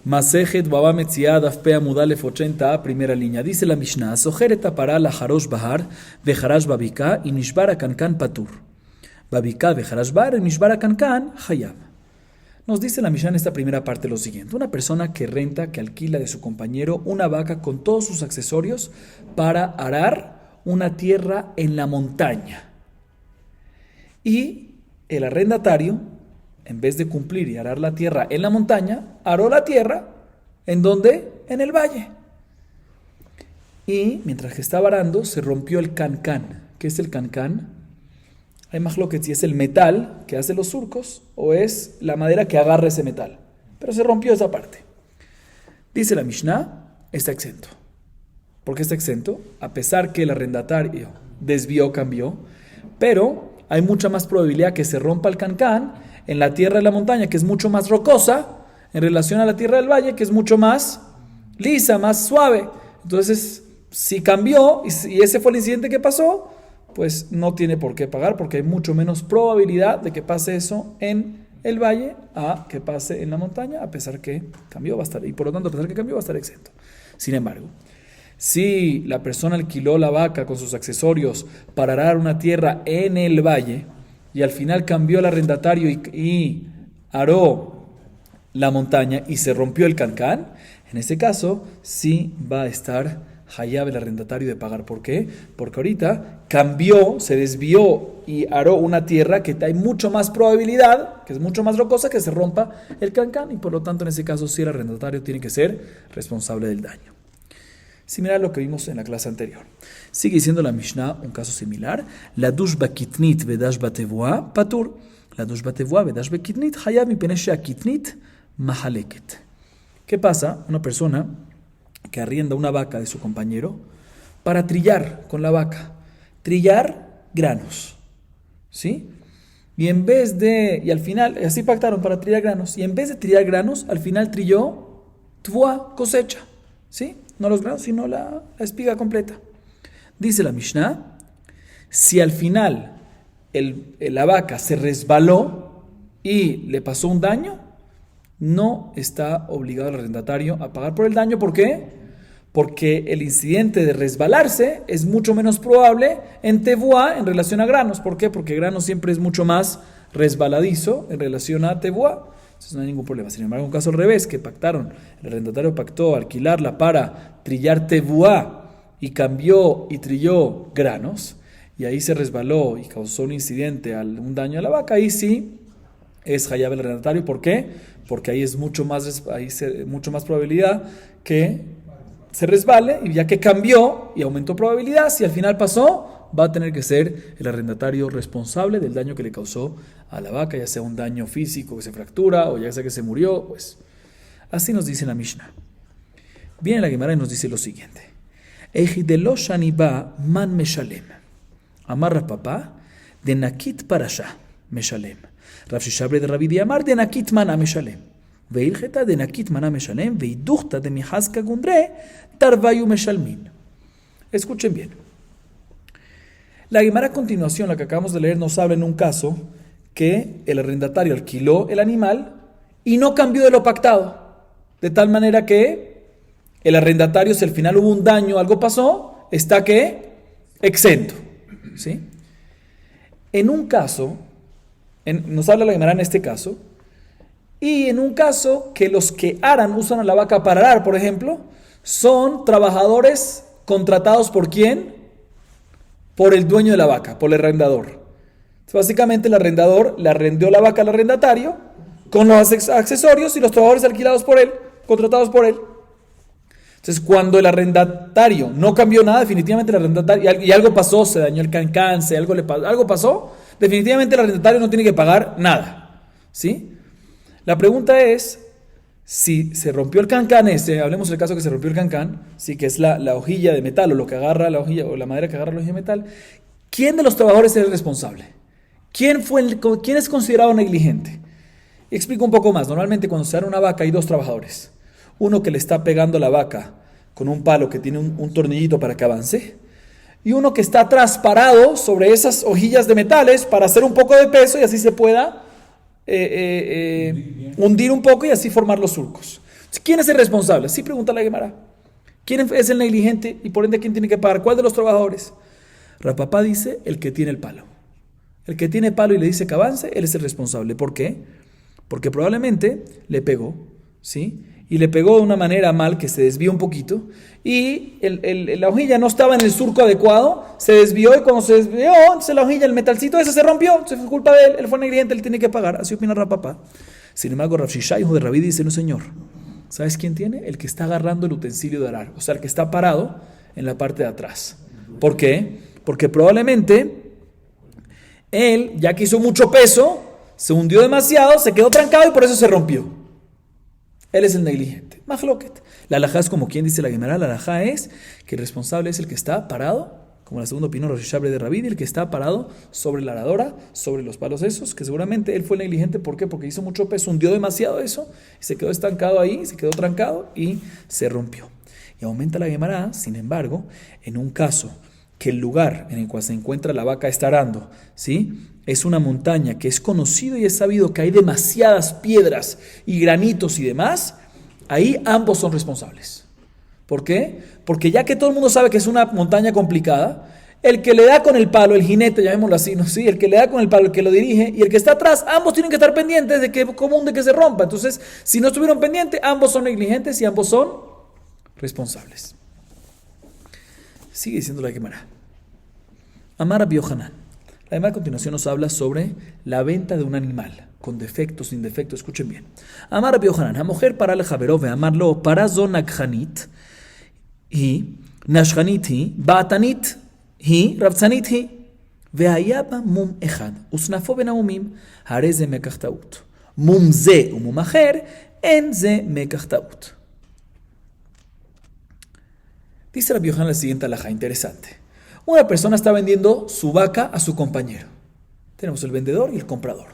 Masejet Baba Metziah Daf Pe Amudalef 80, primera línea. Dice la Mishnah: Sojeret para la Harosh Bahar, Vejarash Babika y Mishbara Kankan Patur. Babika, Vejarash Bar y Mishbara Kankan Hayab. Nos dice la Mishnah en esta primera parte lo siguiente: una persona que renta, que alquila de su compañero una vaca con todos sus accesorios para arar una tierra en la montaña. Y el arrendatario, en vez de cumplir y arar la tierra en la montaña, aró la tierra, ¿en dónde? En el valle. Y mientras que estaba arando, se rompió el cancán. ¿Qué es el cancán? Hay más lo que si es el metal que hace los surcos o es la madera que agarra ese metal. Pero se rompió esa parte. Dice la Mishnah, está exento. ¿Por qué está exento? A pesar que el arrendatario desvió, cambió, pero hay mucha más probabilidad que se rompa el cancán en la tierra de la montaña, que es mucho más rocosa, en relación a la tierra del valle, que es mucho más lisa, más suave. Entonces, si cambió y ese fue el incidente que pasó, pues no tiene por qué pagar, porque hay mucho menos probabilidad de que pase eso en el valle a que pase en la montaña, a pesar que cambió, va a estar, y por lo tanto, a pesar que cambió, va a estar exento. Sin embargo, si la persona alquiló la vaca con sus accesorios para arar una tierra en el valle, y al final cambió el arrendatario y aró la montaña y se rompió el cancán, en ese caso sí va a estar hayab el arrendatario de pagar. ¿Por qué? Porque ahorita cambió, se desvió y aró una tierra que hay mucho más probabilidad, que es mucho más rocosa, que se rompa el cancán, y por lo tanto en ese caso sí el arrendatario tiene que ser responsable del daño. Similar a lo que vimos en la clase anterior. Sigue diciendo la Mishnah un caso similar. La dush bakitnit vedash batevua patur. La dush batevua vedash bakitnit hayab mi peneshe akitnit mahaleket. ¿Qué pasa? Una persona que arrienda una vaca de su compañero para trillar con la vaca. Trillar granos. ¿Sí? Y al final, así pactaron para trillar granos. Y en vez de trillar granos, al final trilló tvua, cosecha. ¿Sí? No los granos, sino la espiga completa. Dice la Mishnah, si al final la vaca se resbaló y le pasó un daño, no está obligado el arrendatario a pagar por el daño. ¿Por qué? Porque el incidente de resbalarse es mucho menos probable en tebuá en relación a granos. ¿Por qué? Porque granos siempre es mucho más resbaladizo en relación a tebuá. Entonces no hay ningún problema. Sin embargo, un caso al revés, que pactaron, el arrendatario pactó alquilarla para trillar tebuá y cambió y trilló granos, y ahí se resbaló y causó un incidente, un daño a la vaca, ahí sí es hayab el arrendatario. ¿Por qué? Porque ahí es mucho más probabilidad que se resbale, y ya que cambió y aumentó probabilidad, si al final pasó, va a tener que ser el arrendatario responsable del daño que le causó a la vaca, ya sea un daño físico que se fractura o ya sea que se murió. Pues así nos dice la Mishnah. Viene la Gemara y nos dice lo siguiente: Ejidelo shaniba man meshalem. Amarra papá de nakit parasha meshalem. Rav Shishabre de Rabbi Diamar de nakit mana meshalem. Veilcheta de nakit mana meshalem. Veiduchta de mihaska gundre tarvayu meshalmin. Escuchen bien. La Gemara a continuación, la que acabamos de leer, nos habla en un caso que el arrendatario alquiló el animal y no cambió de lo pactado. De tal manera que el arrendatario, si al final hubo un daño, algo pasó, está ¿qué? Exento. ¿Sí? En un caso, nos habla la Gemara en este caso, y en un caso que los que aran, usan a la vaca para arar, por ejemplo, son trabajadores contratados ¿por quién? Por el dueño de la vaca, por el arrendador. Entonces, básicamente el arrendador le arrendió la vaca al arrendatario con los accesorios y los trabajadores alquilados por él, contratados por él. Entonces, cuando el arrendatario no cambió nada, definitivamente el arrendatario, y algo pasó, se dañó el cancán, algo pasó, definitivamente el arrendatario no tiene que pagar nada. ¿Sí? La pregunta es, si se rompió el cancán hablemos del caso que se rompió el cancán, sí, que es la hojilla de metal, o lo que agarra la hojilla, o la madera que agarra la hojilla de metal, ¿quién de los trabajadores es el responsable? ¿Quién es considerado negligente? Explico un poco más. Normalmente cuando se da una vaca hay dos trabajadores. Uno que le está pegando la vaca con un palo que tiene un tornillito para que avance, y uno que está atrás parado sobre esas hojillas de metales para hacer un poco de peso y así se pueda hundir un poco y así formar los surcos. ¿Quién es el responsable? Sí, pregunta la Gemara. ¿Quién es el negligente y por ende quién tiene que pagar? ¿Cuál de los trabajadores? Rapapá dice el que tiene el palo. El que tiene palo y le dice que avance, él es el responsable. ¿Por qué? Porque probablemente le pegó, ¿sí? Y le pegó de una manera mal que se desvió un poquito y la hojilla no estaba en el surco adecuado, se desvió y cuando se desvió, entonces la hojilla, el metalcito ese se rompió, se fue culpa de él fue negligente, él tiene que pagar. Así opina Rapapá. Sin embargo, Rav Shisha, hijo de Rabí, dice, no señor, ¿sabes quién tiene? El que está agarrando el utensilio de arar, o sea, el que está parado en la parte de atrás. ¿Por qué? Porque probablemente él, ya que hizo mucho peso, se hundió demasiado, se quedó trancado y por eso se rompió. Él es el negligente. Mahloket. La alajá es como quien dice la Gemara. La alajá es que el responsable es el que está parado, como la segunda opinión de Rabí, el que está parado sobre la aradora, sobre los palos esos, que seguramente él fue el negligente. ¿Por qué? Porque hizo mucho peso, hundió demasiado eso, y se quedó estancado ahí, se quedó trancado y se rompió. Y aumenta la Gemara, sin embargo, en un caso que el lugar en el cual se encuentra la vaca está arando, ¿sí?, es una montaña que es conocido y es sabido que hay demasiadas piedras y granitos y demás, ahí ambos son responsables. ¿Por qué? Porque ya que todo el mundo sabe que es una montaña complicada, el que le da con el palo, el jinete, llamémoslo así, ¿no? ¿Sí? El que le da con el palo, el que lo dirige y el que está atrás, ambos tienen que estar pendientes de que común de que se rompa. Entonces, si no estuvieron pendientes, ambos son negligentes y ambos son responsables. Sigue diciendo la Gemara. Amar Rabbi Yohanan. La Gemara a continuación nos habla sobre la venta de un animal, con defectos, sin defectos. Escuchen bien. Amar Rabbi Yohanan, a mujer para el javeró, amarlo para zonakhanit, y nashkhanit hi, baatanit hi, rabzanit hi, veayaba mum echad, usnafo benaumim, hareze mekachtaut. Mum ze umum acher, en ze mekachtaut. Dice Rabbi Yohanan la siguiente alajá, interesante. Una persona está vendiendo su vaca a su compañero. Tenemos el vendedor y el comprador.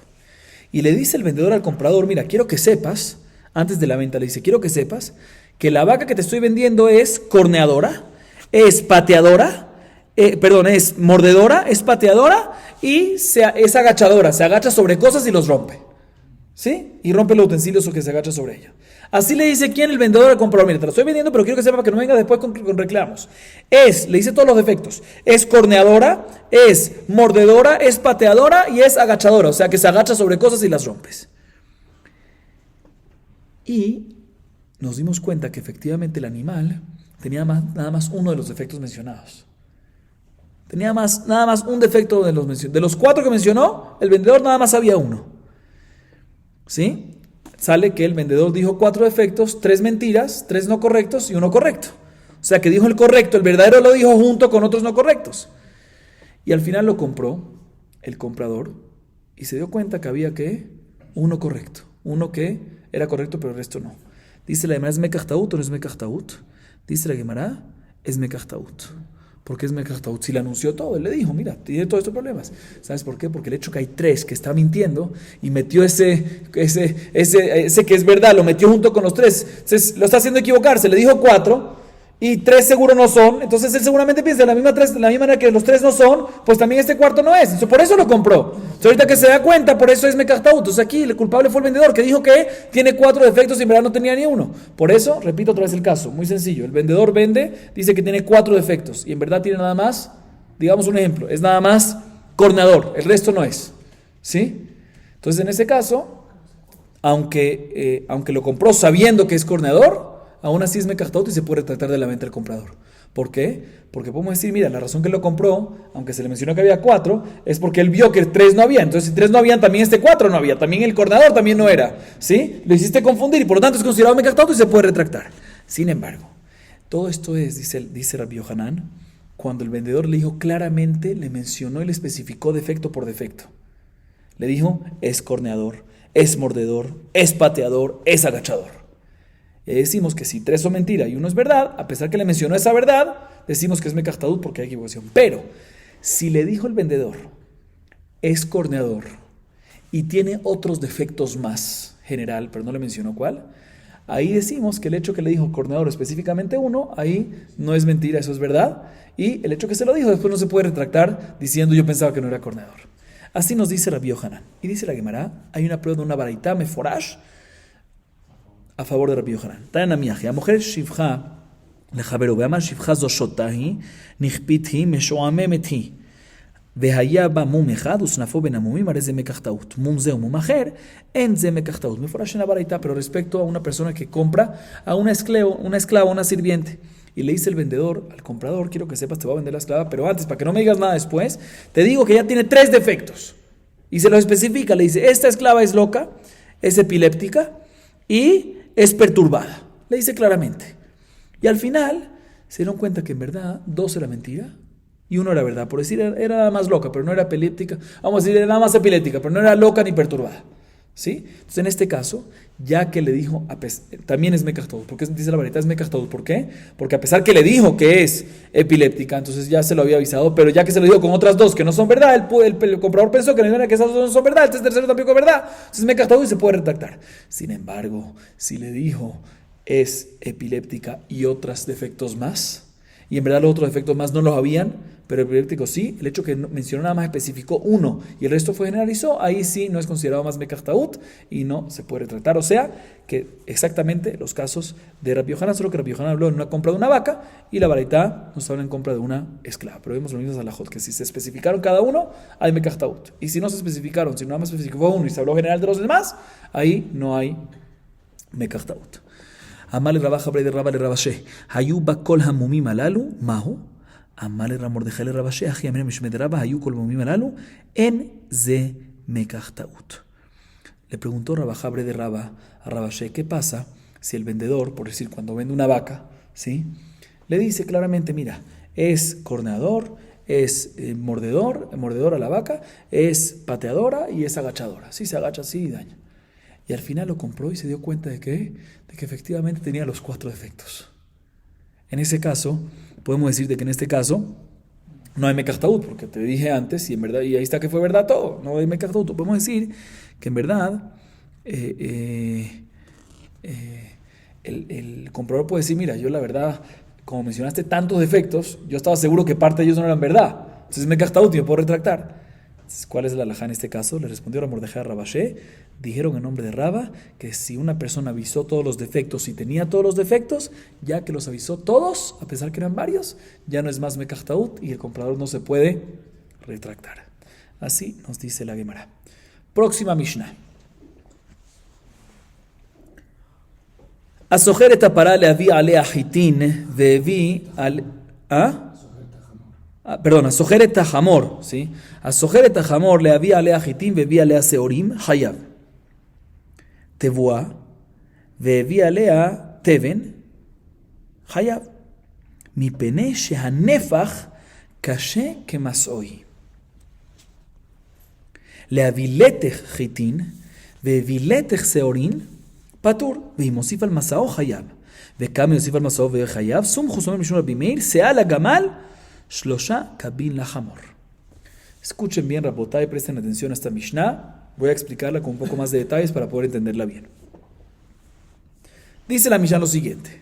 Y le dice el vendedor al comprador, mira, quiero que sepas, antes de la venta le dice, quiero que sepas que la vaca que te estoy vendiendo es corneadora, es pateadora, es mordedora, es pateadora y es agachadora, se agacha sobre cosas y los rompe. ¿Sí? Y rompe los utensilios o que se agacha sobre ella. Así le dice quién, el vendedor al comprador. Mira, te lo estoy vendiendo, pero quiero que sepa que no venga después con reclamos. Le dice todos los defectos. Es corneadora, es mordedora, es pateadora y es agachadora. O sea, que se agacha sobre cosas y las rompes. Y nos dimos cuenta que efectivamente el animal tenía nada más uno de los defectos mencionados. Tenía nada más un defecto de los 4 que mencionó, el vendedor nada más había uno. ¿Sí? Sale que el vendedor dijo 4 defectos, 3 mentiras, 3 no correctos y 1 correcto. O sea que dijo el correcto, el verdadero lo dijo junto con otros no correctos. Y al final lo compró el comprador y se dio cuenta que había uno correcto, uno que era correcto pero el resto no. Dice la Gemara, ¿es mekachtaut o no es mekachtaut? Dice la Gemara, es mekachtaut. ¿Por qué es mekachtaut? Si le anunció todo, él le dijo, mira, tiene todos estos problemas. ¿Sabes por qué? Porque el hecho que hay 3 que está mintiendo y metió ese que es verdad, lo metió junto con los 3. Entonces lo está haciendo equivocarse, le dijo 4 y 3 seguro no son. Entonces él seguramente piensa de la misma manera que los 3 no son, pues también este cuarto no es. Entonces, por eso lo compró. Entonces ahorita que se da cuenta, por eso es mekachtaut. Entonces aquí el culpable fue el vendedor que dijo que tiene 4 defectos y en verdad no tenía ni uno. Por eso, repito otra vez el caso, muy sencillo. El vendedor vende, dice que tiene 4 defectos y en verdad tiene nada más, digamos un ejemplo, es nada más corneador, el resto no es. ¿Sí? Entonces en ese caso, aunque lo compró sabiendo que es corneador, aún así es mekachtaut y se puede retractar de la venta del comprador. ¿Por qué? Porque podemos decir, mira, la razón que lo compró, aunque se le mencionó que había 4, es porque él vio que 3 no había. Entonces, si 3 no habían, también 4 no había. También el corneador también no era. ¿Sí? Lo hiciste confundir y por lo tanto es considerado mekachtaut y se puede retractar. Sin embargo, todo esto es, dice Rabbi Yohanan, cuando el vendedor le dijo claramente, le mencionó y le especificó defecto por defecto. Le dijo, es corneador, es mordedor, es pateador, es agachador. Y decimos que si 3 son mentira y 1 es verdad, a pesar que le mencionó esa verdad, decimos que es mekachtaut porque hay equivocación. Pero, si le dijo el vendedor, es corneador y tiene otros defectos más, general, pero no le mencionó cuál, ahí decimos que el hecho que le dijo corneador específicamente 1, ahí no es mentira, eso es verdad. Y el hecho que se lo dijo después no se puede retractar diciendo yo pensaba que no era corneador. Así nos dice Rabbi Yohanan. Y dice la Gemara, hay una prueba de una baraitá meforash, a favor de Rabbi Yohanan. Tana miaje, a mujer shivcha לחברו, ואמר שפחה זו שותה היא, נכפית היא, משועממת היא. והיה בה מום אחד, וסנפו בין המומים, הרי זה מקח טעות. מום זה ומום אחר, אין זה מקח טעות. מפורש en la baraita, pero respecto a una persona que compra a una esclava, una sirviente. Y le dice el vendedor al comprador, quiero que sepas, te voy a vender la esclava, pero antes, para que no me digas nada después, te digo que ya tiene 3 defectos. Y se lo especifica, le dice, esta esclava es loca, es epiléptica y es perturbada. Le dice claramente. Y al final se dieron cuenta que en verdad 2 era mentira y 1 era verdad. Por decir, era nada más loca, pero no era epiléptica. Vamos a decir, era nada más epiléptica, pero no era loca ni perturbada. ¿Sí? Entonces en este caso, ya que le dijo, también es mekach taut. ¿Por qué dice la varita es mekach taut? ¿Por qué? Porque a pesar que le dijo que es epiléptica, entonces ya se lo había avisado, pero ya que se lo dijo con otras 2 que no son verdad, el comprador pensó que esas 2 no son verdad, este tercero tampoco es verdad. Entonces mekach taut y se puede retractar. Sin embargo, si le dijo es epiléptica y otros defectos más, y en verdad los otros defectos más no los habían, pero epiléptico sí, el hecho que mencionó nada más especificó 1 y el resto fue generalizó, ahí sí no es considerado más mekach taut y no se puede retratar. O sea, que exactamente los casos de Rabbi Yohanan, solo que Rabbi Yohanan habló en una compra de una vaca y la baraita nos habla en compra de una esclava. Pero vemos los mismos alajot, que si se especificaron cada uno, hay mekach taut. Y si no se especificaron, si nada más especificó 1 y se habló general de los demás, ahí no hay mekach taut. אמר לרבא חברי דרבא לרבשי, היו בה כל המומים הללו, מהו? אמר למרדכי לרבשי, אחי אמינא משמי דרבא, היו כל המומים הללו, אין זה מקח טעות. Le preguntó Rabá Jabre de Rabá a Rabashé, ¿qué pasa si el vendedor, por decir, cuando vende una vaca, ¿sí? Le dice claramente, mira, es corneador, es mordedor a la vaca, es pateadora y es agachadora. Sí, se agacha así y daña. Y al final lo compró y se dio cuenta de que efectivamente tenía los 4 defectos. En ese caso, podemos decir de que en este caso no hay mekach taut, porque te dije antes y en verdad, y ahí está que fue verdad todo, no hay mekach taut. Podemos decir que en verdad el comprador puede decir, mira, yo la verdad, como mencionaste tantos defectos, yo estaba seguro que parte de ellos no eran verdad. Entonces mekach taut y me puedo retractar. ¿Cuál es la halajá en este caso? Le respondió a Mordejai a Rabashé. Dijeron en nombre de Rabba que si una persona avisó todos los defectos y tenía todos los defectos, ya que los avisó todos, a pesar que eran varios, ya no es más mekach taut y el comprador no se puede retractar. Así nos dice la Gemara. Próxima Mishnah. הסוחר את הפרה להביא עליה חיטין והביא על... perdón, הסוחר את החמור, ¿sí? הסוחר את החמור להביא עליה חיטין והביא עליה שעורים, חייב. תבואה והביא עליה תבן, חייב. מפני שהנפח קשה כמסעוי. להביא לתך חיטין והביא לתך שעורין, פטור, ואם מוסיף על מסעו חייב. וכמה יוסיף על מסעו וחייב, סומכו סומם משום רבי מאיר, שאה לגמל, 3 kabin la hamor. Escuchen bien, Rabotay, presten atención a esta Mishnah. Voy a explicarla con un poco más de detalles para poder entenderla bien. Dice la Mishnah lo siguiente.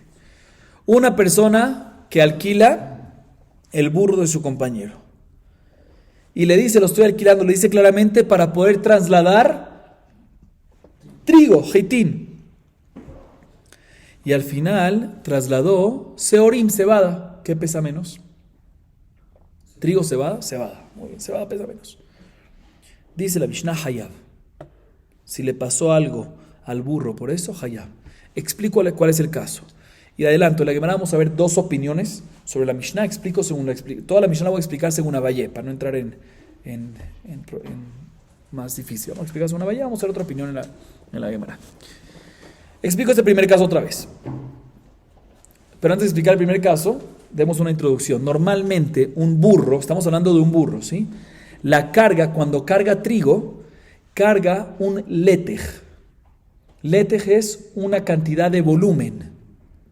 Una persona que alquila el burro de su compañero. Y le dice, lo estoy alquilando, le dice claramente para poder trasladar trigo, heitín. Y al final trasladó seorim, cebada. ¿Qué pesa menos? Trigo, cebada. Muy bien, cebada pesa menos. Dice la Mishnah Hayab. Si le pasó algo al burro por eso, Hayab. Explico cuál es el caso. Y de adelanto, en la Gemara vamos a ver 2 opiniones sobre la Mishnah. Explico según toda la Mishnah la voy a explicar según Abayé, para no entrar en más difícil. Vamos a explicar según Abayé, vamos a ver otra opinión en la Gemara. Explico este primer caso otra vez. Pero antes de explicar el primer caso, demos una introducción. Normalmente un burro, estamos hablando de un burro, ¿sí? La carga, cuando carga trigo, carga un letej. Letej es una cantidad de volumen.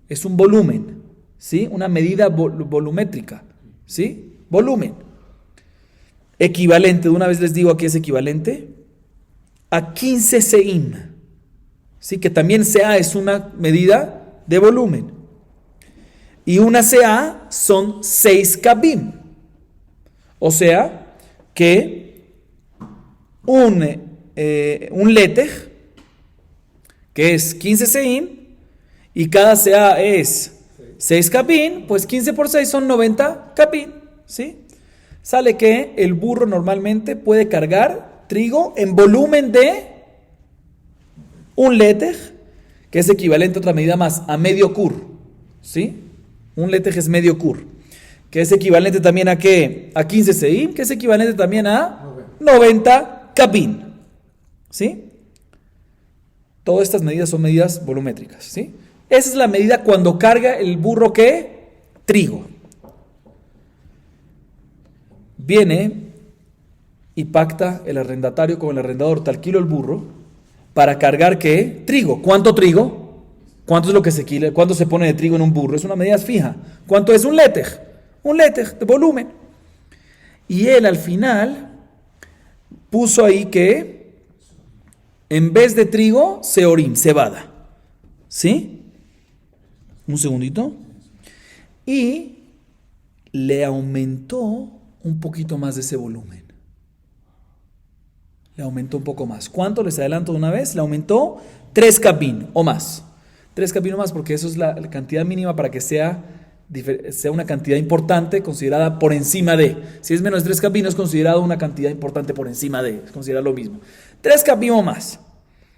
Es un volumen, ¿sí? Una medida volumétrica, ¿sí? Volumen. Equivalente, de una vez les digo aquí es equivalente, a 15 seim. ¿Sí? Que también sea es una medida de volumen. Y una CA son 6 kabim. O sea que un letej, que es 15 seim, y cada sea es 6 capín, pues 15 por 6 son 90 capín, ¿sí? Sale que el burro normalmente puede cargar trigo en volumen de un letej, que es equivalente a otra medida más, a medio kur, ¿sí? Un letej es medio kur, que es equivalente también a ¿qué? A 15 seim, que es equivalente también a 90 capín, ¿sí? Todas estas medidas son medidas volumétricas, ¿sí? Esa es la medida cuando carga el burro, ¿qué? Trigo. Viene y pacta el arrendatario con el arrendador, tal kilo el burro, para cargar, ¿qué? Trigo. ¿Cuánto trigo? ¿Cuánto es lo que se equila? ¿Cuánto se pone de trigo en un burro? Es una medida fija. ¿Cuánto es un letej? Un letej de volumen. Y él al final puso ahí que en vez de trigo, seorim, cebada. ¿Sí? Un segundito. Y le aumentó un poquito más de ese volumen. Le aumentó un poco más. ¿Cuánto? Les adelanto de una vez. Le aumentó 3 capín o más. 3 capín o más porque eso es la cantidad mínima para que sea una cantidad importante considerada por encima de. Si es menos de 3 capín, es considerado una cantidad importante por encima de. Es considerado lo mismo. 3 capín o más.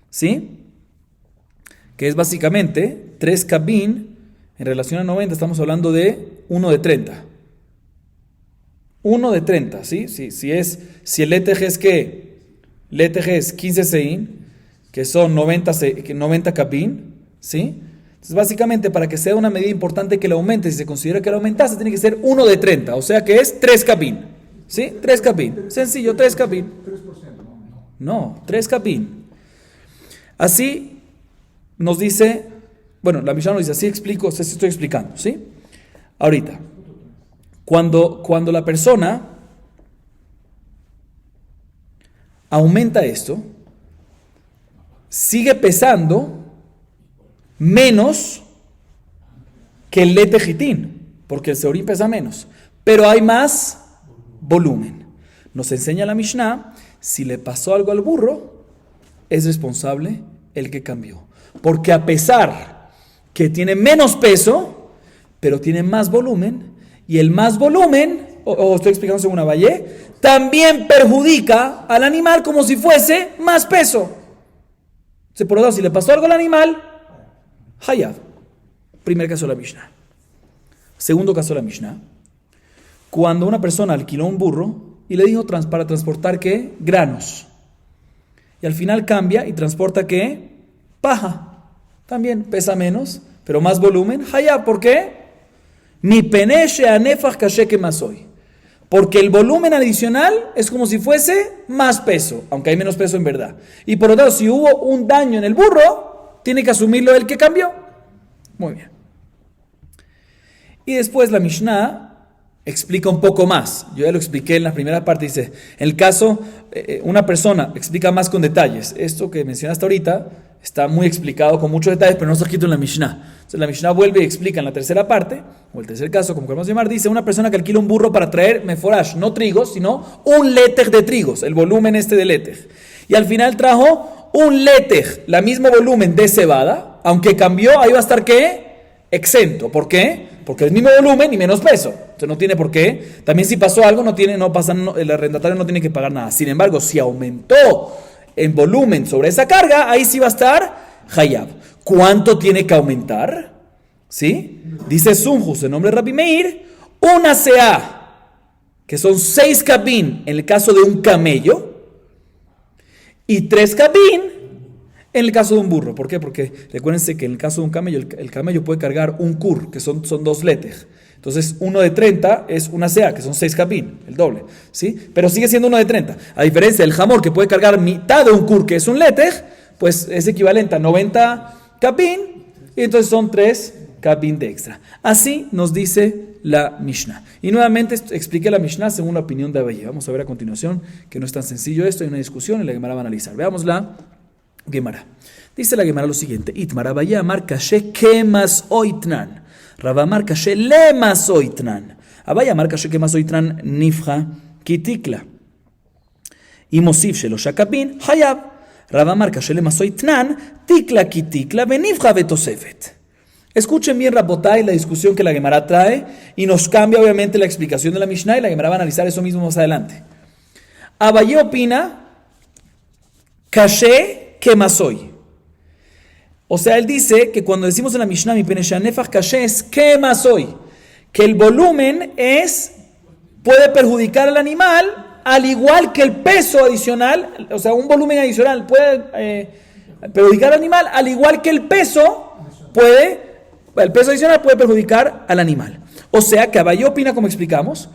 ¿Sí? Que es básicamente 3 capín en relación a 90. Estamos hablando de 1 de 30. 1 de 30, ¿sí? Si el letej es que letej es 15 sein, que son 90 capín, ¿sí? Entonces, básicamente, para que sea una medida importante que le aumente, si se considera que le aumentase, tiene que ser 1 de 30, o sea que es 3 capín, ¿sí? 3 capín, sencillo, 3 capín. No, 3 capín. Así nos dice, bueno, la Mishnah nos dice, así explico, o sea, estoy explicando, ¿sí? Ahorita, cuando la persona aumenta esto, sigue pesando menos que el letejitín, porque el seorín pesa menos, pero hay más volumen. Nos enseña la Mishnah, si le pasó algo al burro, es responsable el que cambió, porque a pesar que tiene menos peso, pero tiene más volumen, y el más volumen, estoy explicando según Abayé, también perjudica al animal como si fuese más peso. Por lo tanto, si le pasó algo al animal, hayab. Primer caso de la Mishnah. Segundo caso de la Mishnah. Cuando una persona alquiló un burro y le dijo para transportar ¿qué? Granos. Y al final cambia y transporta ¿qué? Paja. También pesa menos, pero más volumen. Hayab, ¿por qué? Mi peneshe anefach kashe que más hoy. Porque el volumen adicional es como si fuese más peso, aunque hay menos peso en verdad. Y por lo tanto, si hubo un daño en el burro, tiene que asumirlo el que cambió. Muy bien. Y después la Mishnah explica un poco más. Yo ya lo expliqué en la primera parte. Dice, en el caso, una persona explica más con detalles. Esto que mencionaste ahorita está muy explicado con muchos detalles, pero no está escrito en la Mishnah. Entonces la Mishnah vuelve y explica en la tercera parte, o el tercer caso, como queremos llamar, dice una persona que alquila un burro para traer meforash, no trigos, sino un letej de trigos, el volumen este de letej. Y al final trajo un letej, la mismo volumen de cebada, aunque cambió, ahí va a estar ¿qué? Exento. ¿Por qué? Porque es el mismo volumen y menos peso. Entonces no tiene por qué. También si pasó algo, el arrendatario no tiene que pagar nada. Sin embargo, si aumentó en volumen sobre esa carga, ahí sí va a estar hayab. ¿Cuánto tiene que aumentar? ¿Sí? Dice Sunjus, en nombre de Rabbi Meir, una seá, que son 6 capín en el caso de un camello, y 3 capín en el caso de un burro. ¿Por qué? Porque recuérdense que en el caso de un camello, el camello puede cargar un kur, que son 2 letej. Entonces, 1 de 30 es una seá, que son 6 capín, el doble, ¿sí? Pero sigue siendo 1 de 30. A diferencia del jamor, que puede cargar mitad de un kur, que es un letej, pues es equivalente a 90 capín, y entonces son 3 capín de extra. Así nos dice la Mishnah. Y nuevamente expliqué la Mishnah según la opinión de Abayé. Vamos a ver a continuación, que no es tan sencillo esto, hay una discusión y la Gemara va a analizar. Veamos la Gemara. Dice la Gemara lo siguiente: Itmar Abayé amar kashe kemas oitnan. Rabamar kashe lemas oitnan. Abayé amar kashe kemas oitnan nifja kitikla. Y mosif shelo shakapin hayab. Rabamar kashe lemas oitnan tikla kitikla benifja betosefet. Escuchen bien, Rabotay, la discusión que la Gemara trae y nos cambia obviamente la explicación de la Mishnah y la Gemara va a analizar eso mismo más adelante. Abaye opina, Kashe Kemasoy. O sea, él dice que cuando decimos en la Mishnah, mi peneshanefach Kashe es Kemasoy, que el volumen puede perjudicar al animal al igual que el peso adicional, o sea, un volumen adicional puede perjudicar al animal al igual que el peso adicional puede perjudicar al animal. O sea, que Abaye opina, como explicamos,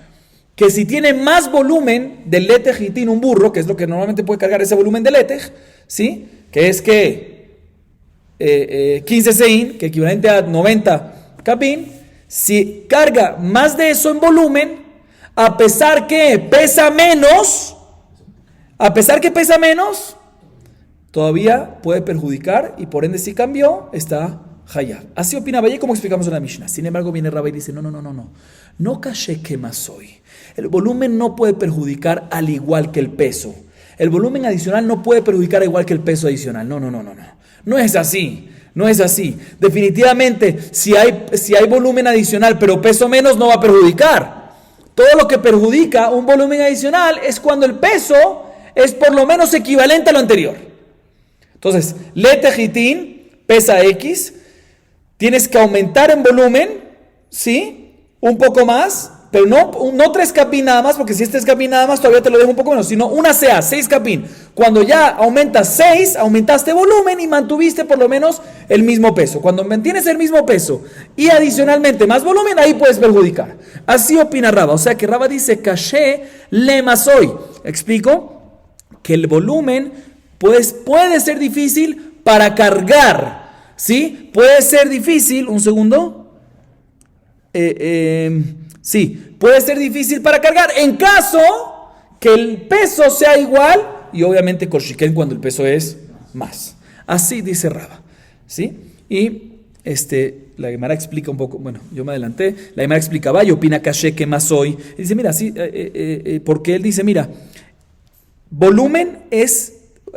que si tiene más volumen del letej hitín, un burro, que es lo que normalmente puede cargar ese volumen de letej, ¿sí? Que es 15 sein, que equivalente a 90 capín, si carga más de eso en volumen, a pesar que pesa menos, todavía puede perjudicar y por ende si cambió, está hayab. Así opina Abaye, como explicamos en la Mishnah. Sin embargo, viene Rabba y dice, no caché que más soy. El volumen no puede perjudicar al igual que el peso. El volumen adicional no puede perjudicar igual que el peso adicional. No. No es así. Definitivamente, si hay volumen adicional, pero peso menos, no va a perjudicar. Todo lo que perjudica un volumen adicional es cuando el peso es por lo menos equivalente a lo anterior. Entonces, letej hitín pesa X, tienes que aumentar en volumen, ¿sí? Un poco más, pero no 3 capín nada más, porque si es 3 capín nada más todavía te lo dejo un poco menos, sino una CA, 6 capín. Cuando ya aumentas 6, aumentaste volumen y mantuviste por lo menos el mismo peso. Cuando mantienes el mismo peso y adicionalmente más volumen, ahí puedes perjudicar. Así opina Rabba. O sea que Rabba dice, Kashe le masoy. Explico que el volumen puede ser difícil para cargar, ¿sí? Puede ser difícil, un segundo. Sí, puede ser difícil para cargar en caso que el peso sea igual y obviamente Koshiken cuando el peso es más. Así dice Rabba, ¿sí? Y la Gemara explica un poco, bueno, yo me adelanté, la Gemara explicaba y opina Kashe que más hoy. Dice, mira, sí, porque él dice, mira,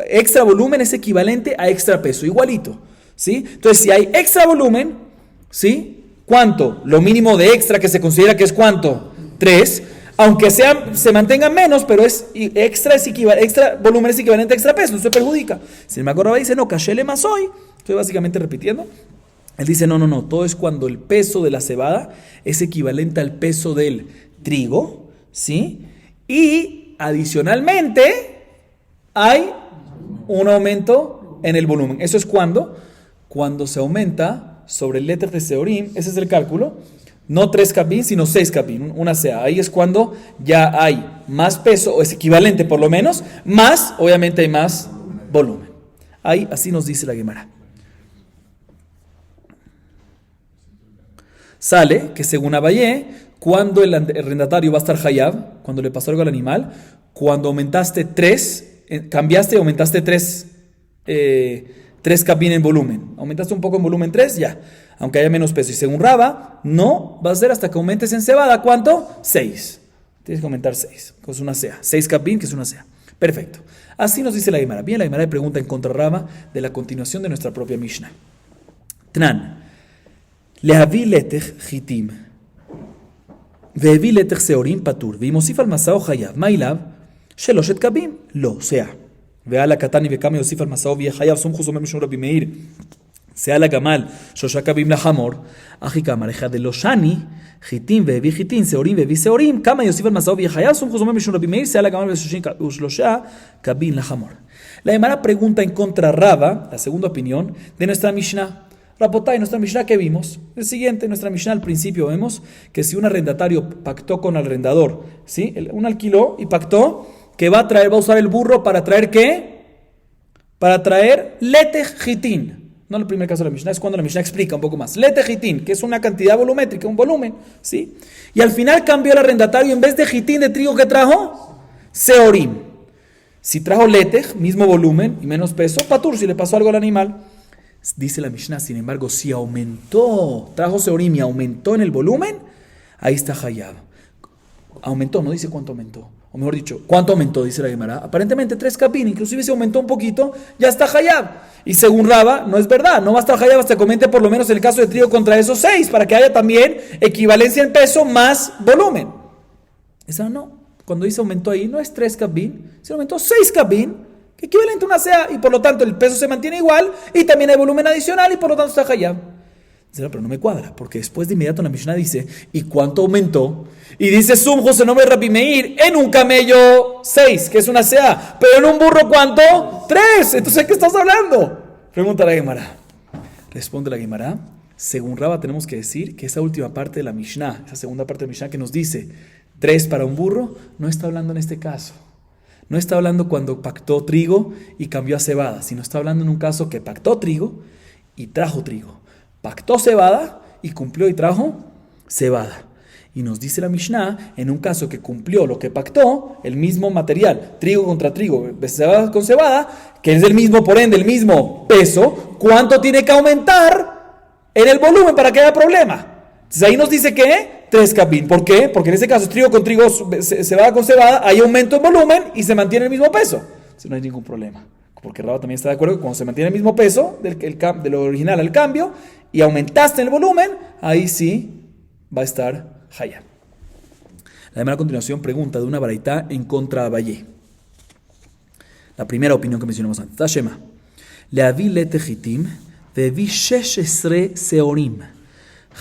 extra volumen es equivalente a extra peso, igualito, ¿sí? Entonces, si hay extra volumen, ¿sí? ¿Cuánto? Lo mínimo de extra que se considera que es ¿cuánto? 3. Aunque se mantengan menos, pero extra volumen es equivalente a extra peso, no se perjudica. Sin embargo, Rabba dice, no, Kashele más hoy. Estoy básicamente repitiendo. Él dice, no, todo es cuando el peso de la cebada es equivalente al peso del trigo, ¿sí? Y adicionalmente hay un aumento en el volumen. Eso es cuando se aumenta sobre el letej de Seorim, ese es el cálculo, no 3 capín, sino 6 capín, una sea. Ahí es cuando ya hay más peso, o es equivalente por lo menos, más, obviamente hay más volumen. Ahí, así nos dice la Gemara. Sale que según Abaye, cuando el arrendatario va a estar hayab, cuando le pasó algo al animal, cuando aumentaste 3, cambiaste y aumentaste 3 capín en volumen. Aumentaste un poco en volumen 3, ya. Aunque haya menos peso. Y según Rabba, no va a ser hasta que aumentes en cebada. ¿Cuánto? 6. Tienes que aumentar 6, que es una sea. 6 capín, que es una sea. Perfecto. Así nos dice la Gemara. Bien, la Gemara le pregunta en contra Rabba de la continuación de nuestra propia Mishnah. Tnan. Lehavi letech hitim. Vehevi letech seorim patur. Vimosif al masao hayav. Mailav. Sheloshet kabim. Lo sea. ועל הקטן וכמה יוסיף על מסעו ויהיה חייב סום חוסומם משום רבי מאיר שעל הגמל שלושה קבים לחמור אחי כאמר אחד דלושני חיטים והביא חיטים שעורים והביא שעורים כמה יוסיף על מסעו ויהיה חייב סום חוסומם משום רבי מאיר שעל הגמל ושלושה קבים לחמור. La Gemara pregunta en contra Rabba, la segunda opinión de nuestra Mishnah. Rabotay, nuestra Mishnah que vimos, el siguiente, nuestra Mishnah al principio vemos que si un arrendatario pactó con el arrendador, ¿sí? Un alquiló y pactó que va a usar el burro para traer ¿qué? Para traer letej hitín. No el primer caso de la Mishnah, es cuando la Mishnah explica un poco más. Letej hitín, que es una cantidad volumétrica, un volumen, ¿sí? Y al final cambió el arrendatario, en vez de hitín de trigo que trajo, seorim. Si trajo letej, mismo volumen y menos peso, patur, si le pasó algo al animal. Dice la Mishnah, sin embargo, si aumentó, trajo seorim y aumentó en el volumen, ahí está hayab. Aumentó, no dice cuánto aumentó. O mejor dicho, ¿cuánto aumentó? Dice la Gemara. Aparentemente 3 capín, inclusive si aumentó un poquito, ya está hayab. Y según Raba, no es verdad. No basta Hayab hasta que aumente por lo menos el caso de trigo contra esos 6, para que haya también equivalencia en peso más volumen. Esa no. Cuando dice aumentó ahí, no es 3 kabin, sino aumentó 6 kabin, que equivalente a una sea, y por lo tanto el peso se mantiene igual, y también hay volumen adicional, y por lo tanto está Hayab. Pero no me cuadra, porque después de inmediato la Mishnah dice, ¿y cuánto aumentó? Y dice Sum José nombre Rabbi Meir, en un camello 6, que es una sea, pero en un burro ¿cuánto? 3. Entonces, ¿de qué estás hablando? Pregunta la Gemara. Responde la Gemara, según Raba tenemos que decir que esa última parte de la Mishnah, esa segunda parte de la Mishnah que nos dice 3 para un burro, no está hablando en este caso. No está hablando cuando pactó trigo y cambió a cebada, sino está hablando en un caso que pactó trigo y trajo trigo. Pactó cebada y cumplió y trajo cebada. Y nos dice la Mishnah, en un caso que cumplió lo que pactó, el mismo material, trigo contra trigo, cebada con cebada, que es el mismo, por ende, el mismo peso, ¿cuánto tiene que aumentar en el volumen para que haya problema? Entonces ahí nos dice que 3 kabin. ¿Por qué? Porque en este caso trigo con trigo, cebada con cebada, hay aumento en volumen y se mantiene el mismo peso. Entonces no hay ningún problema. Porque Raba también está de acuerdo que cuando se mantiene el mismo peso de lo original al cambio y aumentaste el volumen, ahí sí va a estar Hayab. La demás a continuación pregunta de una baraitá en contra de Abayé. La primera opinión que mencionamos antes. Tashema. Leavi letejitim vevi 16 seorim.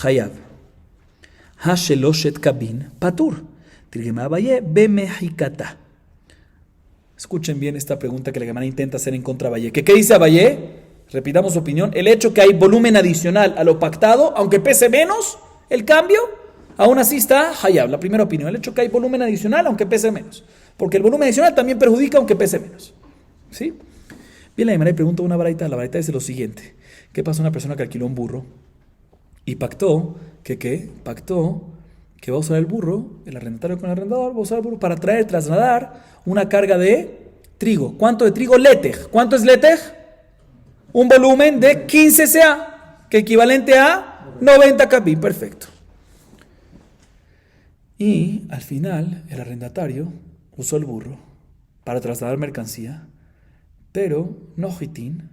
Hayab. Hasheloshet kabin patur. Tirgema Abayé bemehikata. Escuchen bien esta pregunta que la Gemara intenta hacer en contra de Abayé. ¿Qué dice Abayé? Repitamos su opinión. El hecho que hay volumen adicional a lo pactado, aunque pese menos el cambio, aún así está Hayab. La primera opinión. El hecho que hay volumen adicional, aunque pese menos. Porque el volumen adicional también perjudica, aunque pese menos. ¿Sí? Bien, la Gemara pregunta a una baraita. La baraita dice lo siguiente. ¿Qué pasa a una persona que alquiló un burro y pactó Pactó que va a usar el burro, el arrendatario con el arrendador, va a usar el burro para trasladar una carga de trigo. ¿Cuánto de trigo? Letej. ¿Cuánto es letej? Un volumen de 15 sa, que equivalente a 90 kabin. Perfecto. Y al final, el arrendatario usó el burro para trasladar mercancía, pero no hitín,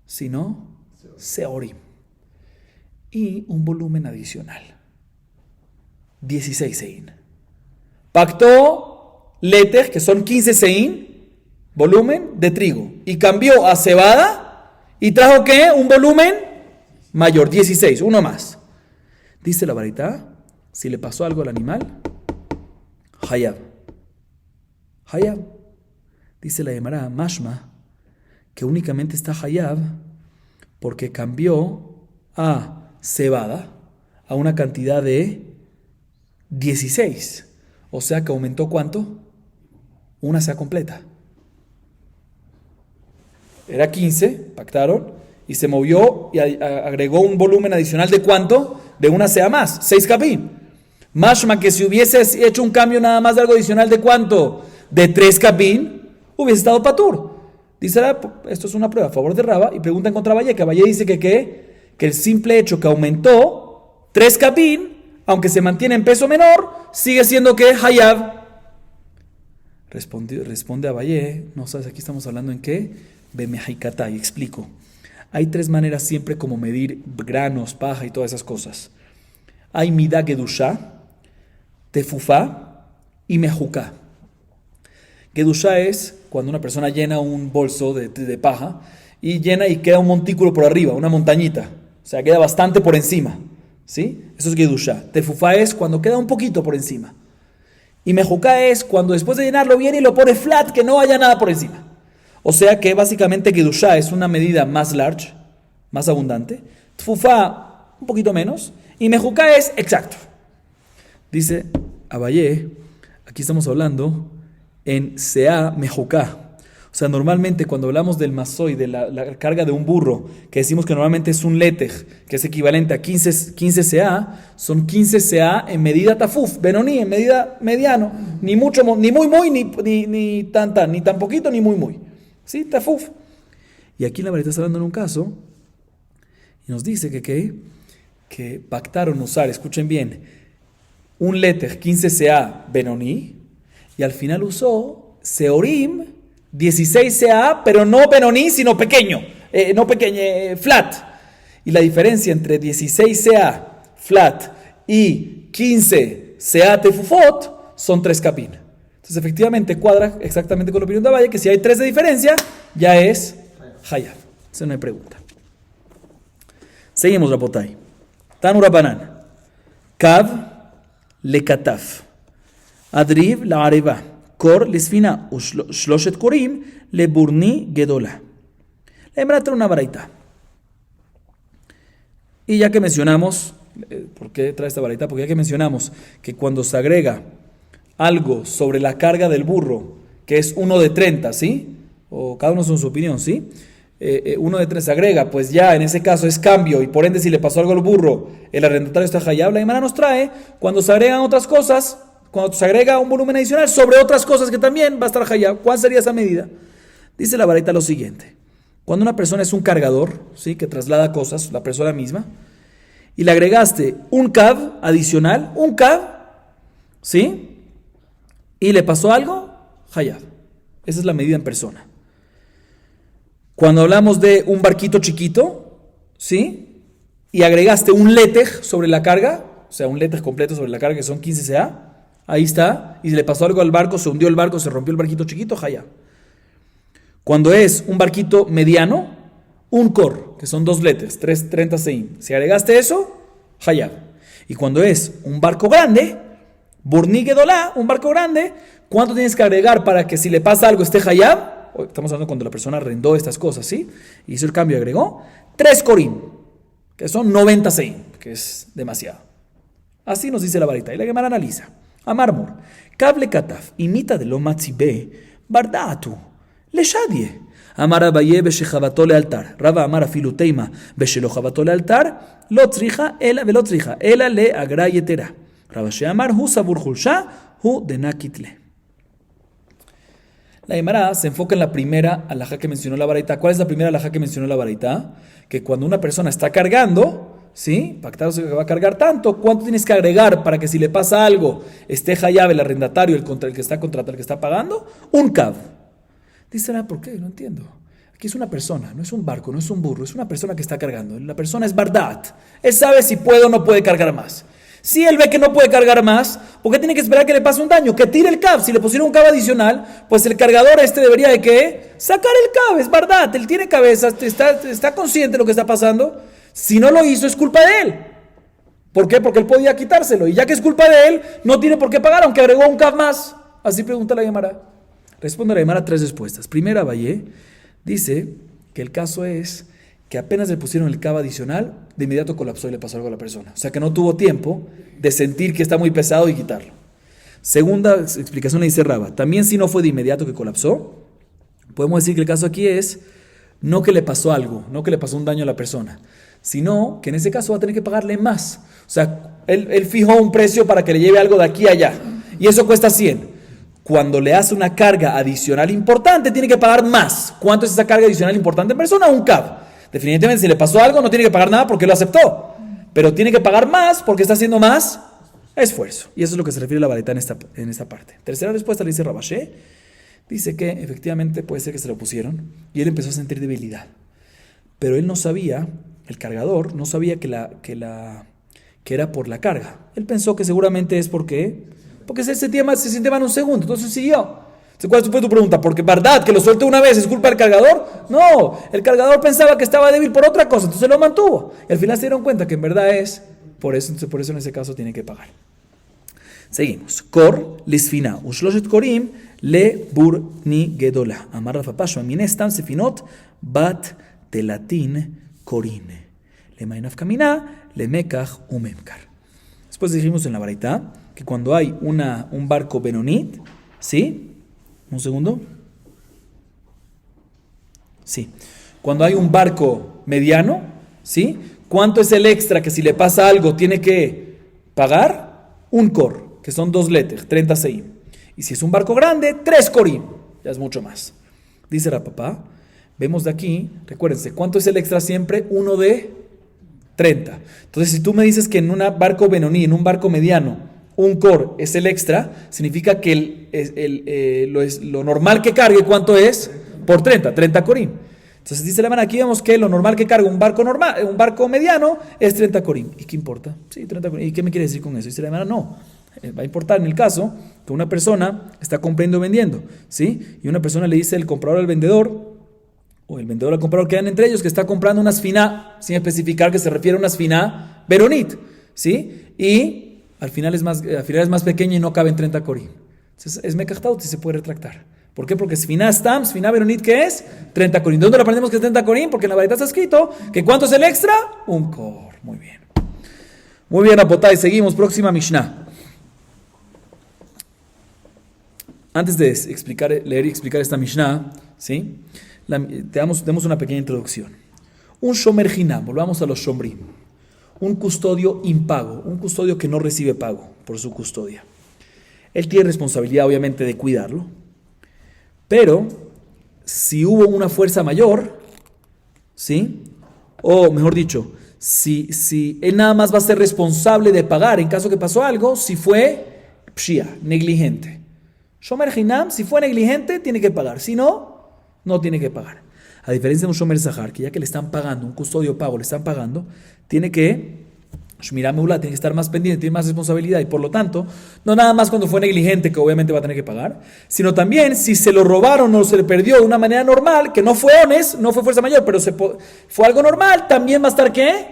sino seorim. Y un volumen adicional. 16 sein. Pactó letej, que son 15 sein, volumen de trigo, y cambió a cebada y trajo ¿qué? Un volumen mayor, 16, uno más. Dice la baraita, si le pasó algo al animal, Hayab. Hayab. Dice la Gemara, mashma, que únicamente está Hayab porque cambió a cebada a una cantidad de 16. O sea que aumentó ¿cuánto? Una sea completa. Era 15, pactaron, y se movió y agregó un volumen adicional de ¿cuánto? De una sea más, 6 kabin. Mashma que si hubiese hecho un cambio nada más de algo adicional de ¿cuánto? De 3 kabin, hubiese estado patur. Dice, esto es una prueba a favor de Raba, y pregunta en contra de Abayé, que Abayé dice que el simple hecho que aumentó 3 kabin, aunque se mantiene en peso menor, sigue siendo que Hayab. Responde Abayé, no sabes, aquí estamos hablando en qué, Bemehikata, y explico. Hay 3 maneras siempre como medir granos, paja y todas esas cosas. Hay Midah Gedusha, Tefufá y Mejuká. Gedusha es cuando una persona llena un bolso de paja y llena y queda un montículo por arriba, una montañita. O sea, queda bastante por encima. ¿Sí? Eso es Gedusha. Tefufá es cuando queda un poquito por encima. Y Mejuká es cuando después de llenarlo viene y lo pone flat, que no haya nada por encima. O sea que básicamente Gedusha es una medida más large, más abundante. Tefufá un poquito menos. Y Mejuká es exacto. Dice Abayé, aquí estamos hablando en Sea Mejuká. O sea, normalmente cuando hablamos del masoy, de la carga de un burro, que decimos que normalmente es un letej, que es equivalente a 15 Sea, son 15 Sea en medida tafuf, benoní, en medida mediano, ni mucho, ni muy, ni tan, ni tan poquito, ni muy. ¿Sí? Tafuf. Y aquí la verdad está hablando en un caso, y nos dice que pactaron usar, escuchen bien, un letej 15 Sea benoní, y al final usó seorim 16 CA, pero no benoní, sino pequeño. no pequeña, flat. Y la diferencia entre 16 sea flat y 15 sea tefufot son 3 capín. Entonces efectivamente cuadra exactamente con la opinión de Abaye, que si hay 3 de diferencia, ya es hayab. Esa no hay pregunta. Seguimos, Rapotay. Tanu Rabanan. Kav le kataf. Adriv la areva. Kor le sfina. Shloshet korim le burni gedola. La hembra trae una baraita. Y ya que mencionamos, ¿por qué trae esta baraita? Porque ya que mencionamos que cuando se agrega algo sobre la carga del burro, que es 1 de 30, ¿sí? O cada uno con su opinión, ¿sí? 1 de 3 se agrega, pues ya en ese caso es cambio, y por ende si le pasó algo al burro, el arrendatario está hayab. La Gemara nos trae, cuando se agregan otras cosas, cuando se agrega un volumen adicional sobre otras cosas que también va a estar hayab. ¿Cuál sería esa medida? Dice la baraita lo siguiente: cuando una persona es un cargador, ¿sí? Que traslada cosas, la persona misma, y le agregaste un kav adicional, un kav, ¿sí? Y le pasó algo, hayab. Esa es la medida en persona. Cuando hablamos de un barquito chiquito, ¿sí? Y agregaste un letej sobre la carga, o sea, un letej completo sobre la carga, que son 15 CA, ahí está, y si le pasó algo al barco, se hundió el barco, se rompió el barquito chiquito, hayab. Cuando es un barquito mediano, un kor, que son 2 letes, 30 seim. Si agregaste eso, hayab. Y cuando es un barco grande, burni gedolá, un barco grande, ¿cuánto tienes que agregar para que si le pasa algo esté hayab? Estamos hablando cuando la persona arrendó estas cosas, ¿sí? Hizo el cambio y agregó 3 korim, que son 90 seim, que es demasiado. Así nos dice la varita. Y la Gemara analiza. Amarmor, kable kataf, imita de lo matzibe, bardatu. לשדיה. אמר אביי בשחבתו לאלתר. רבא אמר אפילו תימה בשלא חבתו לאלתר, לא צריכה אלא לאגרה יתרה. רבא שאמר הוא סבור חולשה, הוא דנה קיטלה. La Gemara se enfoca en la primera alajá que mencionó la baraita. ¿Cuál es la primera alajá que mencionó la baraita? Que cuando una persona está cargando, ¿sí? Pactados que va a cargar tanto, ¿cuánto tienes que agregar para que si le pasa algo esté hayab el arrendatario, el que está contratado, el que está pagando? Un kav. Dice, ¿por qué? No entiendo. Aquí es una persona, no es un barco, no es un burro, es una persona que está cargando. La persona es bardat. Él sabe si puede o no puede cargar más. Si él ve que no puede cargar más, ¿por qué tiene que esperar que le pase un daño? Que tire el cab. Si le pusieron un cab adicional, pues el cargador debería de ¿qué? Sacar el cab. Es bardat. Él tiene cabeza, está consciente de lo que está pasando. Si no lo hizo, es culpa de él. ¿Por qué? Porque él podía quitárselo. Y ya que es culpa de él, no tiene por qué pagar, aunque agregó un cab más. Así pregunta la Gemara. Responde la Gemara 3 respuestas. Primera, Valle dice que el caso es que apenas le pusieron el cabo adicional, de inmediato colapsó y le pasó algo a la persona. O sea que no tuvo tiempo de sentir que está muy pesado y quitarlo. Segunda explicación le dice Raba. También si no fue de inmediato que colapsó, podemos decir que el caso aquí es no que le pasó algo, no que le pasó un daño a la persona, sino que en ese caso va a tener que pagarle más. O sea, él fijó un precio para que le lleve algo de aquí a allá. Y eso cuesta 100. Cuando le hace una carga adicional importante, tiene que pagar más. ¿Cuánto es esa carga adicional importante en persona? Un cab. Definitivamente, si le pasó algo, no tiene que pagar nada porque lo aceptó. Pero tiene que pagar más porque está haciendo más esfuerzo. Y eso es lo que se refiere a la vareta en esta parte. Tercera respuesta le dice Rabashé. Dice que efectivamente puede ser que se lo pusieron y él empezó a sentir debilidad. Pero él no sabía, el cargador, no sabía que era por la carga. Él pensó que seguramente es porque se siente mal un segundo. Entonces siguió. ¿Cuál fue tu pregunta? ¿Porque verdad que lo suelte una vez es culpa del cargador? No, el cargador pensaba que estaba débil por otra cosa, entonces lo mantuvo. Y al final se dieron cuenta que en verdad es por eso en ese caso tiene que pagar. Seguimos. Kor lisfina ushloshet korim le burni gedola. Amar Rav Papa shomin estam sefinot bat telatin korin. Le mainaf kamina le mekach umemkar. Después dijimos en la baraita que cuando hay un barco benonit, ¿sí? ¿Un segundo? Sí. Cuando hay un barco mediano, ¿sí? ¿Cuánto es el extra que si le pasa algo tiene que pagar? Un kor, que son 2 leter, 30 seim. Y si es un barco grande, 3 korim. Ya es mucho más. Dice la papá, vemos de aquí, recuérdense, ¿cuánto es el extra siempre? 1 de 30. Entonces, si tú me dices que en un barco benoní, en un barco mediano, un kor es el extra, significa que lo normal que cargue, ¿cuánto es? Por 30 korim. Entonces dice la mano, aquí vemos que lo normal que carga un barco normal, un barco mediano, es 30 corim. ¿Y qué importa? Sí, 30 corim. ¿Y qué me quiere decir con eso? Dice la mano, no. Va a importar en el caso que una persona está comprando y vendiendo, ¿sí? Y una persona le dice el comprador al vendedor, o el vendedor al comprador, quedan entre ellos que está comprando una esfina, sin especificar que se refiere a una esfina veronit, ¿sí? Y al final es más pequeña y no cabe en 30 corim. Entonces es mekachtaut y se puede retractar. ¿Por qué? Porque esfina stam, esfina veronit, ¿qué es? 30 corim. ¿Dónde lo aprendemos que es 30 corim? Porque en la varita está escrito que ¿cuánto es el extra? Un cor. Muy bien. Muy bien, Apotay. Seguimos. Próxima Mishnah. Antes de leer y explicar esta Mishnah, ¿sí? Demos una pequeña introducción. Un shomer hinam, volvamos a los shomrim. Un custodio impago, un custodio que no recibe pago por su custodia. Él tiene responsabilidad, obviamente, de cuidarlo. Pero, si hubo una fuerza mayor, ¿sí? O mejor dicho, si él nada más va a ser responsable de pagar en caso que pasó algo, si fue pshia, negligente. Shomer Hinam, si fue negligente, tiene que pagar. Si no, no tiene que pagar. A diferencia de un Shomer Zahar, que ya que le están pagando, un custodio pago le están pagando, tiene que, Shmirá Meulá, tiene que estar más pendiente, tiene más responsabilidad. Y por lo tanto, no nada más cuando fue negligente, que obviamente va a tener que pagar, sino también si se lo robaron o se le perdió de una manera normal, que no fue honest, no fue fuerza mayor, pero fue algo normal, también va a estar ¿qué?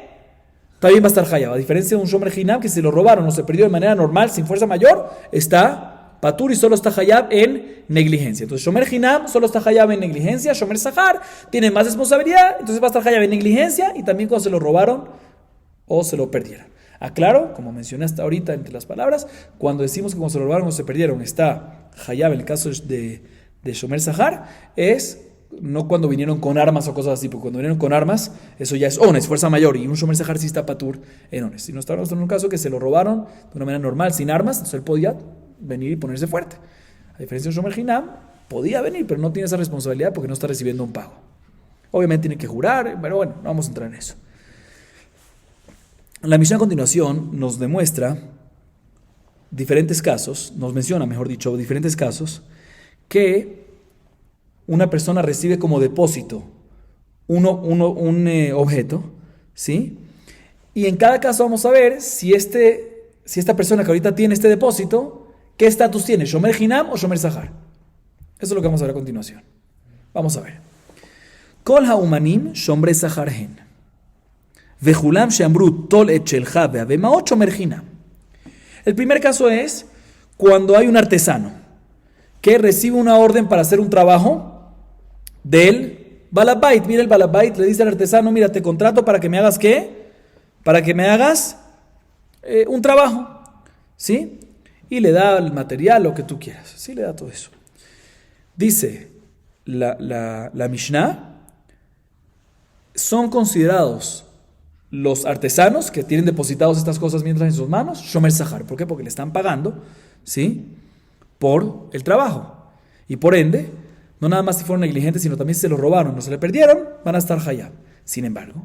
También va a estar Hayab. A diferencia de un Shomer Hinam, que si se lo robaron o se perdió de manera normal, sin fuerza mayor, está Patur y solo está Hayab en negligencia. Entonces Shomer Hinam solo está Hayab en negligencia. Shomer Zahar tiene más responsabilidad, entonces va a estar Hayab en negligencia y también cuando se lo robaron o se lo perdieron. Aclaro, como mencioné hasta ahorita entre las palabras, cuando decimos que cuando se lo robaron o se perdieron está Hayab en el caso de Shomer Zahar, es no cuando vinieron con armas o cosas así, porque cuando vinieron con armas, eso ya es ones, fuerza mayor, y un Shomer Zahar sí está Patur en ones. Si no estamos en un caso que se lo robaron de una manera normal, sin armas, entonces él podía venir y ponerse fuerte. A diferencia de un Shomer Hinam, podía venir, pero no tiene esa responsabilidad porque no está recibiendo un pago. Obviamente tiene que jurar, pero bueno, no vamos a entrar en eso. La Mishnah a continuación nos demuestra diferentes casos, nos menciona, mejor dicho, diferentes casos que una persona recibe como depósito un objeto, ¿sí? Y en cada caso vamos a ver si esta persona que ahorita tiene este depósito, ¿qué estatus tiene? ¿Shomer Hinam o Shomer Zahar? Eso es lo que vamos a ver a continuación. Vamos a ver. Kol ha'umanim Shomer Zahar hen. Vejulam she'amru tol et shelcha ve'avemaot Shomer Hinam. El primer caso es cuando hay un artesano que recibe una orden para hacer un trabajo del balabait. Mira, el balabait le dice al artesano, mira, te contrato para que me hagas ¿qué? Para que me hagas un trabajo, ¿sí? Y le da el material, lo que tú quieras, ¿sí? Le da todo eso. Dice la Mishnah, son considerados los artesanos que tienen depositados estas cosas mientras en sus manos, Shomer Zahar. ¿Por qué? Porque le están pagando, ¿sí? Por el trabajo. Y por ende, no nada más si fueron negligentes, sino también si se lo robaron o se le perdieron, van a estar Hayab. Sin embargo,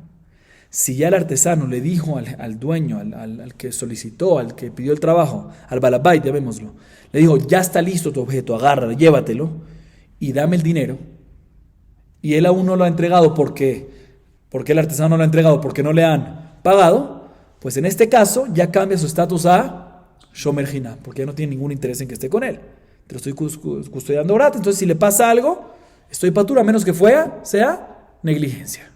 si ya el artesano le dijo al dueño, al que solicitó, al que pidió el trabajo, al balabait, llamémoslo, le dijo, ya está listo tu objeto, agárralo, llévatelo y dame el dinero, y él aún no lo ha entregado porque el artesano no lo ha entregado porque no le han pagado, pues en este caso ya cambia su estatus a Shomer Hinam, porque ya no tiene ningún interés en que esté con él. Te lo estoy custodiando ahora, entonces si le pasa algo, estoy patur, a menos que sea negligencia.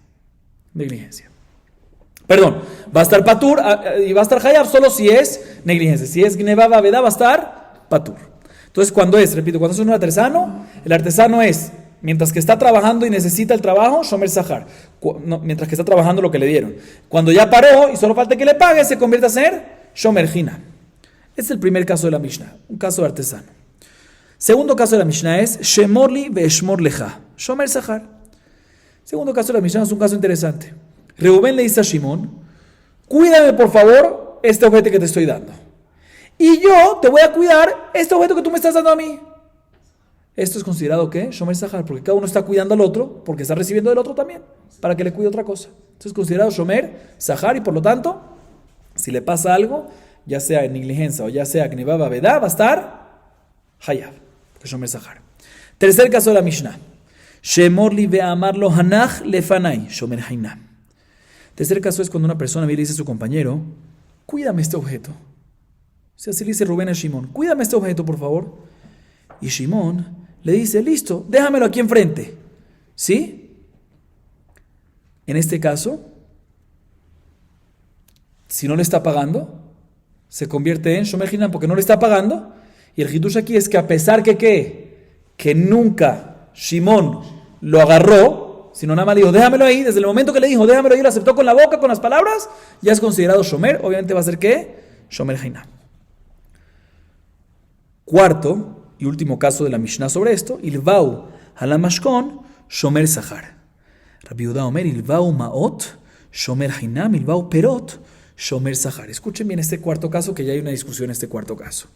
Perdón, va a estar patur y va a estar hayab solo si es negligencia. Si es gneva vaveda, va a estar patur. Entonces, cuando es un artesano, el artesano es, mientras que está trabajando y necesita el trabajo, Shomer Zahar. Mientras que está trabajando lo que le dieron. Cuando ya paró y solo falta que le pague, se convierte a ser Shomer Hinam. Este es el primer caso de la Mishnah, un caso de artesano. Segundo caso de la Mishnah es Shemorli ve'eshmor lecha, Shomer Zahar. Segundo caso de la Mishnah es un caso interesante. Reubén le dice a Shimón, cuídame por favor este objeto que te estoy dando. Y yo te voy a cuidar este objeto que tú me estás dando a mí. Esto es considerado ¿qué? Shomer Zahar, porque cada uno está cuidando al otro, porque está recibiendo del otro también, para que le cuide otra cosa. Entonces es considerado Shomer Zahar y por lo tanto, si le pasa algo, ya sea en negligencia o ya sea Gneva Vaveda, va a estar Hayab, que es Shomer Zahar. Tercer caso de la Mishnah. Shemorli ve amarlo hanach lefanai, shomer hainam. Tercer caso es cuando una persona le dice a su compañero, cuídame este objeto. O sea, así le dice Rubén a Shimón, cuídame este objeto, por favor. Y Shimón le dice, listo, déjamelo aquí enfrente. ¿Sí? En este caso, si no le está pagando, se convierte en shomer hainam porque no le está pagando. Y el hitush aquí es que a pesar que nunca Shimón lo agarró, sino nada más le dijo, déjamelo ahí, desde el momento que le dijo, déjamelo ahí, lo aceptó con la boca, con las palabras, ya es considerado shomer, obviamente va a ser ¿qué? Shomer hainam. Cuarto y último caso de la Mishnah sobre esto, ilvau halamashkon shomer sahar. Rabbi Yehuda Omer, ilvau maot shomer hainam, ilvau perot shomer sahar. Escuchen bien este cuarto caso, que ya hay una discusión en este cuarto caso.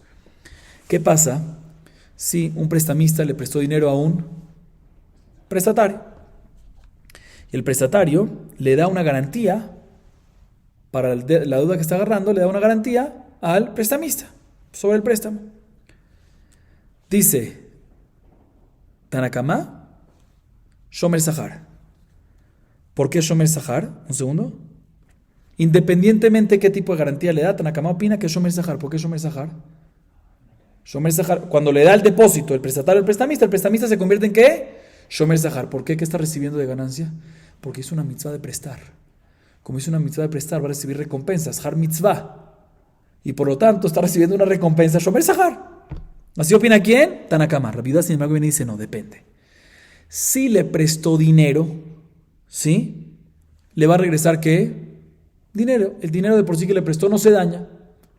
¿Qué pasa si un prestamista le prestó dinero a un prestatario? Y el prestatario le da una garantía para la deuda que está agarrando, le da una garantía al prestamista sobre el préstamo. Dice Tanakama, shomer sahar. ¿Por qué shomer sahar? Un segundo. Independientemente de qué tipo de garantía le da, Tanakama opina que es shomer sahar. ¿Por qué shomer sahar? Shomer sahar, cuando le da el depósito el prestatario al prestamista se convierte en ¿qué? Shomer sahar. ¿Por qué? ¿Qué está recibiendo de ganancia? Porque hizo una mitzvah de prestar. Como hizo una mitzvah de prestar, va a recibir recompensas, har mitzvah. Y por lo tanto está recibiendo una recompensa, shomer sahar. ¿Así opina quién? Tanakama. Rabbi Yehuda, sin embargo, viene y dice, no, depende. Si le prestó dinero, ¿sí? Le va a regresar ¿qué? Dinero. El dinero de por sí que le prestó no se daña.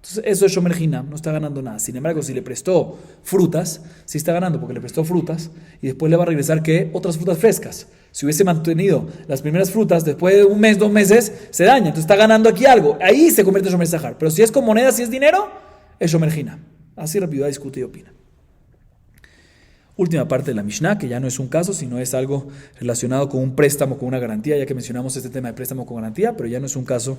Entonces eso es shomer hainam, no está ganando nada. Sin embargo, si le prestó frutas, sí está ganando porque le prestó frutas y después le va a regresar ¿qué? Otras frutas frescas. Si hubiese mantenido las primeras frutas, después de un mes, 2 meses, se daña. Entonces está ganando aquí algo. Ahí se convierte en shomer sahar. Pero si es con moneda, si es dinero, es shomer hainam. Así Rabbi Yehuda discute y opina. Última parte de la Mishnah, que ya no es un caso, sino es algo relacionado con un préstamo, con una garantía, ya que mencionamos este tema de préstamo con garantía, pero ya no es un caso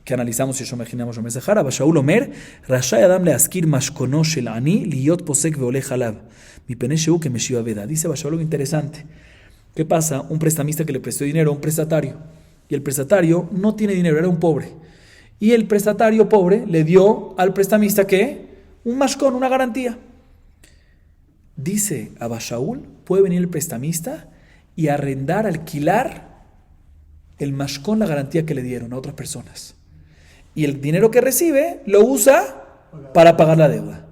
que analizamos si shomer hainam o shomer sahar. Abba Shaul Omer, Rashai Adam leaskir mashkono shel ani liot posek veole halab mipnei shehu kemeshiv aveda. Dice Abba Shaul algo interesante. ¿Qué pasa? Un prestamista que le prestó dinero a un prestatario, y el prestatario no tiene dinero, era un pobre. Y el prestatario pobre le dio al prestamista ¿qué? Un mashkon, una garantía. Dice Abba Shaul, puede venir el prestamista y arrendar, alquilar el mashkon, la garantía que le dieron a otras personas. Y el dinero que recibe lo usa para pagar la deuda.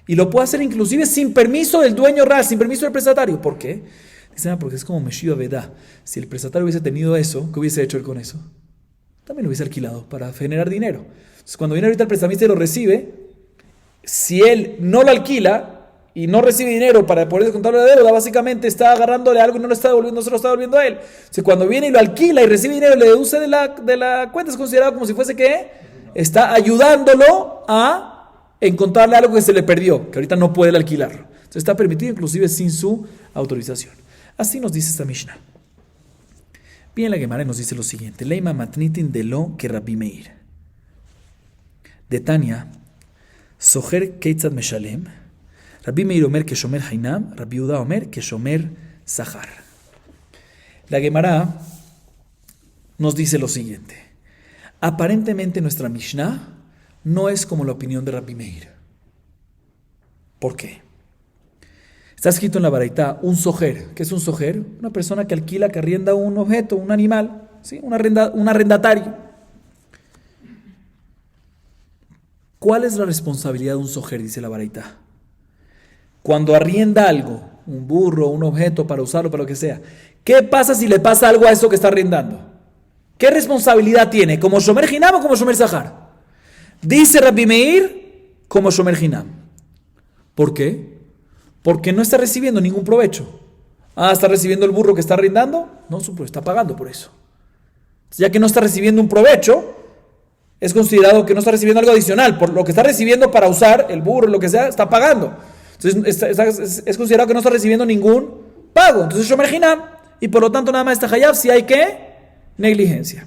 Y lo puede hacer inclusive sin permiso del dueño real, sin permiso del prestatario. ¿Por qué? Dicen, porque es como Meshiva Vedá. Si el prestatario hubiese tenido eso, ¿qué hubiese hecho él con eso? También lo hubiese alquilado para generar dinero. Entonces, cuando viene ahorita el prestamista y lo recibe, si él no lo alquila y no recibe dinero para poder descontarle la deuda, básicamente está agarrándole algo y no se lo está devolviendo a él. Si cuando viene y lo alquila y recibe dinero y le deduce de la cuenta, es considerado como si fuese que está ayudándolo a encontrarle algo que se le perdió, que ahorita no puede alquilarlo. Entonces está permitido inclusive sin su autorización. Así nos dice esta Mishnah. Bien, la Gemara nos dice lo siguiente. Leima matnitin de lo que Rabbi Meir. De Tania, Soher keitzad meshalem. Rabbi Meir omer que shomer hainam, Rabbi Yehuda omer que shomer sahar. La Gemara nos dice lo siguiente. Aparentemente nuestra Mishnah no es como la opinión de Rabbi Meir. ¿Por qué? Está escrito en la Baraitá un sojer. ¿Qué es un sojer? Una persona que alquila, que arrienda un objeto, un animal, ¿sí? un arrendatario. ¿Cuál es la responsabilidad de un sojer? Dice la Baraitá. Cuando arrienda algo, un burro, un objeto para usarlo, para lo que sea, ¿qué pasa si le pasa algo a eso que está arrendando? ¿Qué responsabilidad tiene? ¿Como shomer hainam o como shomer sahar? Dice Rabbi Meir, como shomer hainam. ¿Por qué? Porque no está recibiendo ningún provecho. ¿Está recibiendo el burro que está arrendando? No, está pagando por eso. Ya que no está recibiendo un provecho, es considerado que no está recibiendo algo adicional. Por lo que está recibiendo para usar el burro, lo que sea, está pagando. Entonces es considerado que no está recibiendo ningún pago. Entonces shomer hainam. Y por lo tanto nada más está hayav si hay ¿qué? Negligencia.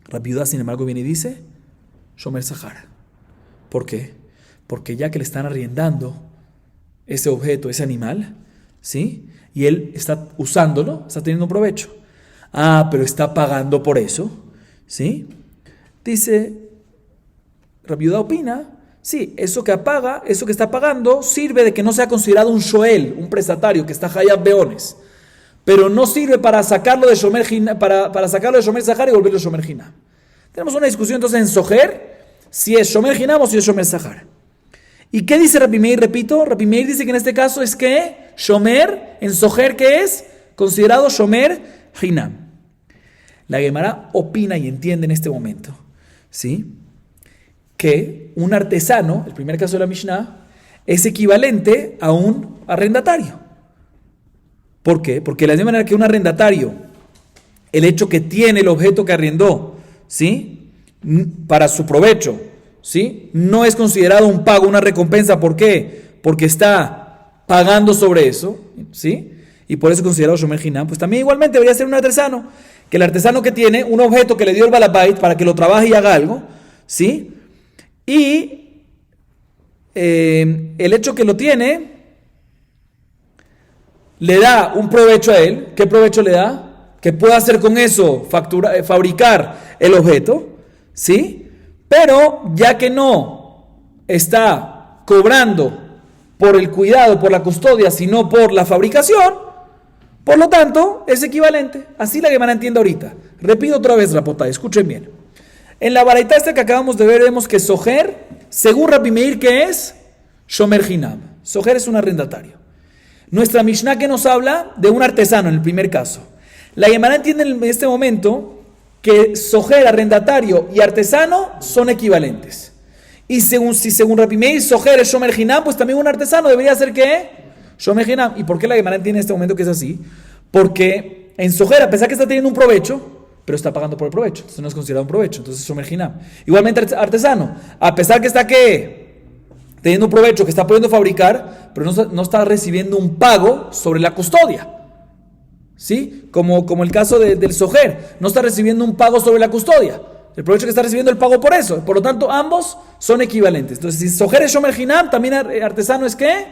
Rabbi Yehuda, sin embargo, viene y dice shomer sahar. ¿Por qué? Porque ya que le están arriendando ese objeto, ese animal, ¿sí? y él está usándolo, está teniendo un provecho. Ah, pero está pagando por eso, ¿sí? Dice, Rabbi Yehuda opina, sí, eso que está pagando, sirve de que no sea considerado un shoel, un prestatario que está hayab beones, pero no sirve para sacarlo de Shomer para sacarlo de Shomer Zahar y volverlo a Shomer Hinam. Tenemos una discusión entonces en Soher, si es Shomer Hinam o si es Shomer Zahar. ¿Y qué dice Rabbi Meir? Repito, Rabbi Meir dice que en este caso es que Shomer, en Soher, ¿qué es? Considerado Shomer Hinam. La Gemara opina y entiende en este momento, ¿sí?, que un artesano, el primer caso de la Mishnah, es equivalente a un arrendatario. ¿Por qué? Porque de la misma manera que un arrendatario, el hecho que tiene el objeto que arrendó, ¿sí?, para su provecho, ¿sí?, no es considerado un pago, una recompensa. ¿Por qué? Porque está pagando sobre eso, ¿sí?, y por eso es considerado Shomer Hinam. Pues también igualmente debería ser un artesano, que el artesano que tiene un objeto que le dio el balabait para que lo trabaje y haga algo, ¿sí?, y el hecho que lo tiene le da un provecho a él. ¿Qué provecho le da? Que pueda hacer con eso fabricar el objeto, ¿sí? Pero ya que no está cobrando por el cuidado, por la custodia, sino por la fabricación, por lo tanto es equivalente. Así la Gemara entiende ahorita. Repito otra vez, Rapotay, escuchen bien. En la baraita esta que acabamos de ver, vemos que Soher, según Rabbi Meir, ¿qué es? Shomer Hinam. Soher es un arrendatario. Nuestra Mishnah que nos habla de un artesano en el primer caso. La Gemara entiende en este momento que Soher, arrendatario, y artesano son equivalentes. Y según Rabbi Meir, Soher es Shomer Hinam, pues también un artesano debería ser ¿qué? Shomer Hinam. ¿Y por qué la Gemara entiende en este momento que es así? Porque en Soher, a pesar que está teniendo un provecho, pero está pagando por el provecho, entonces no es considerado un provecho, entonces es Shomer Hinam. Igualmente artesano, a pesar que está teniendo un provecho, que está pudiendo fabricar, pero no está recibiendo un pago sobre la custodia, ¿sí? Como el caso del Soher, no está recibiendo un pago sobre la custodia, el provecho que está recibiendo el pago por eso, por lo tanto ambos son equivalentes. Entonces si Soher es Shomer Hinam, también artesano es ¿qué?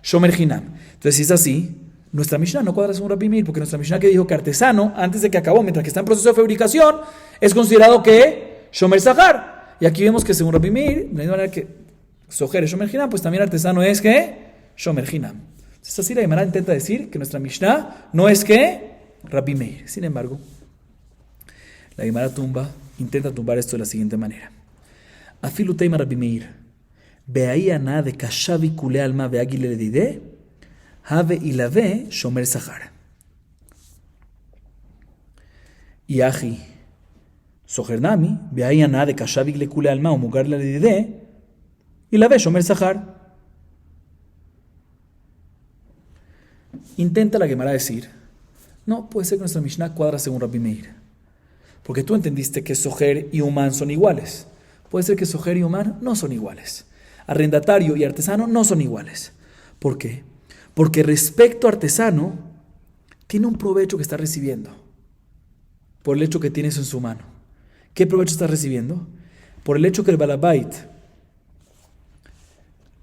Shomer Hinam. Entonces si es así, nuestra Mishnah no cuadra según Rabbi Meir, porque nuestra Mishnah que dijo que artesano, antes de que acabó, mientras que está en proceso de fabricación, es considerado que Shomer Zahar. Y aquí vemos que según Rabbi Meir, de la misma manera que Soher es Shomer Hinam, pues también artesano es que Shomer Hinam. Entonces así la Gemara intenta decir que nuestra Mishnah no es que Rabbi Meir. Sin embargo, la Gemara intenta tumbar esto de la siguiente manera. Afilu teima Rabbi Meir, be'aya na de kashavi kule alma ve'agile ledide, Have ilave Shomer Zahar. Y aji Sohernami, beayana de kashavig le kule alma o mugar la de ilave Shomer Zahar. Intenta la Gemara decir, no, puede ser que nuestra Mishnah cuadra según Rabbi Meir, porque tú entendiste que Soher y Uman son iguales. Puede ser que Soher y Uman no son iguales. Arrendatario y artesano no son iguales. ¿Por qué? Porque respecto a artesano, tiene un provecho que está recibiendo por el hecho que tienes en su mano. ¿Qué provecho está recibiendo? Por el hecho que el balabait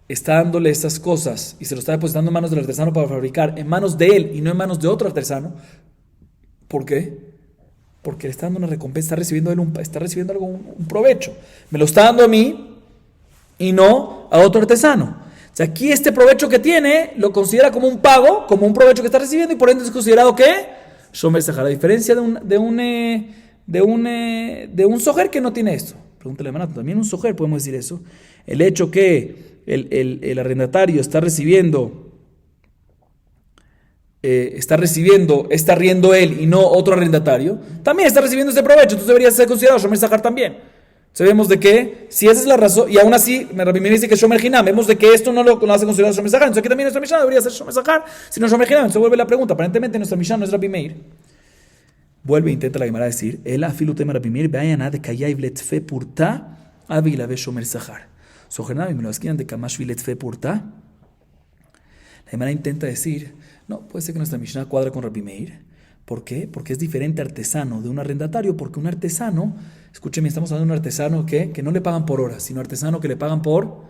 está dándole estas cosas y se lo está depositando en manos del artesano para fabricar, en manos de él y no en manos de otro artesano. ¿Por qué? Porque le está dando una recompensa, está recibiendo algo, un provecho. Me lo está dando a mí y no a otro artesano. O sea, aquí este provecho que tiene lo considera como un pago, como un provecho que está recibiendo, y por ende es considerado ¿qué? Shomer Zahar. A diferencia de un Soher que no tiene esto. Pregúntale a Manato, también un Soher podemos decir eso. El hecho que el arrendatario está recibiendo está riendo él y no otro arrendatario, también está recibiendo este provecho, entonces debería ser considerado Shomer Zahar también. Sabemos de que, si esa es la razón, y aún así, Rabbi Meir dice que Shomer Hinam, vemos de que esto no lo hace considerado Shomer Zahar, entonces aquí también nuestra Mishnah debería ser Shomer Zahar, si no Shomer Hinam. Entonces vuelve la pregunta, aparentemente nuestra Mishnah no es Rabbi Meir. Vuelve e intenta la Gemara decir, el afilu tema Rabbi Meir, veayana de kayay vletfe purta, avilave Shomer Zahar. Sohernami, me lo esquinan de kamash vletfe purta. La Gemara intenta decir, no, puede ser que nuestra Mishnah cuadra con Rabbi Meir. ¿Por qué? Porque es diferente artesano de un arrendatario, porque un artesano, escúcheme, estamos hablando de un artesano que no le pagan por horas, sino artesano que le pagan por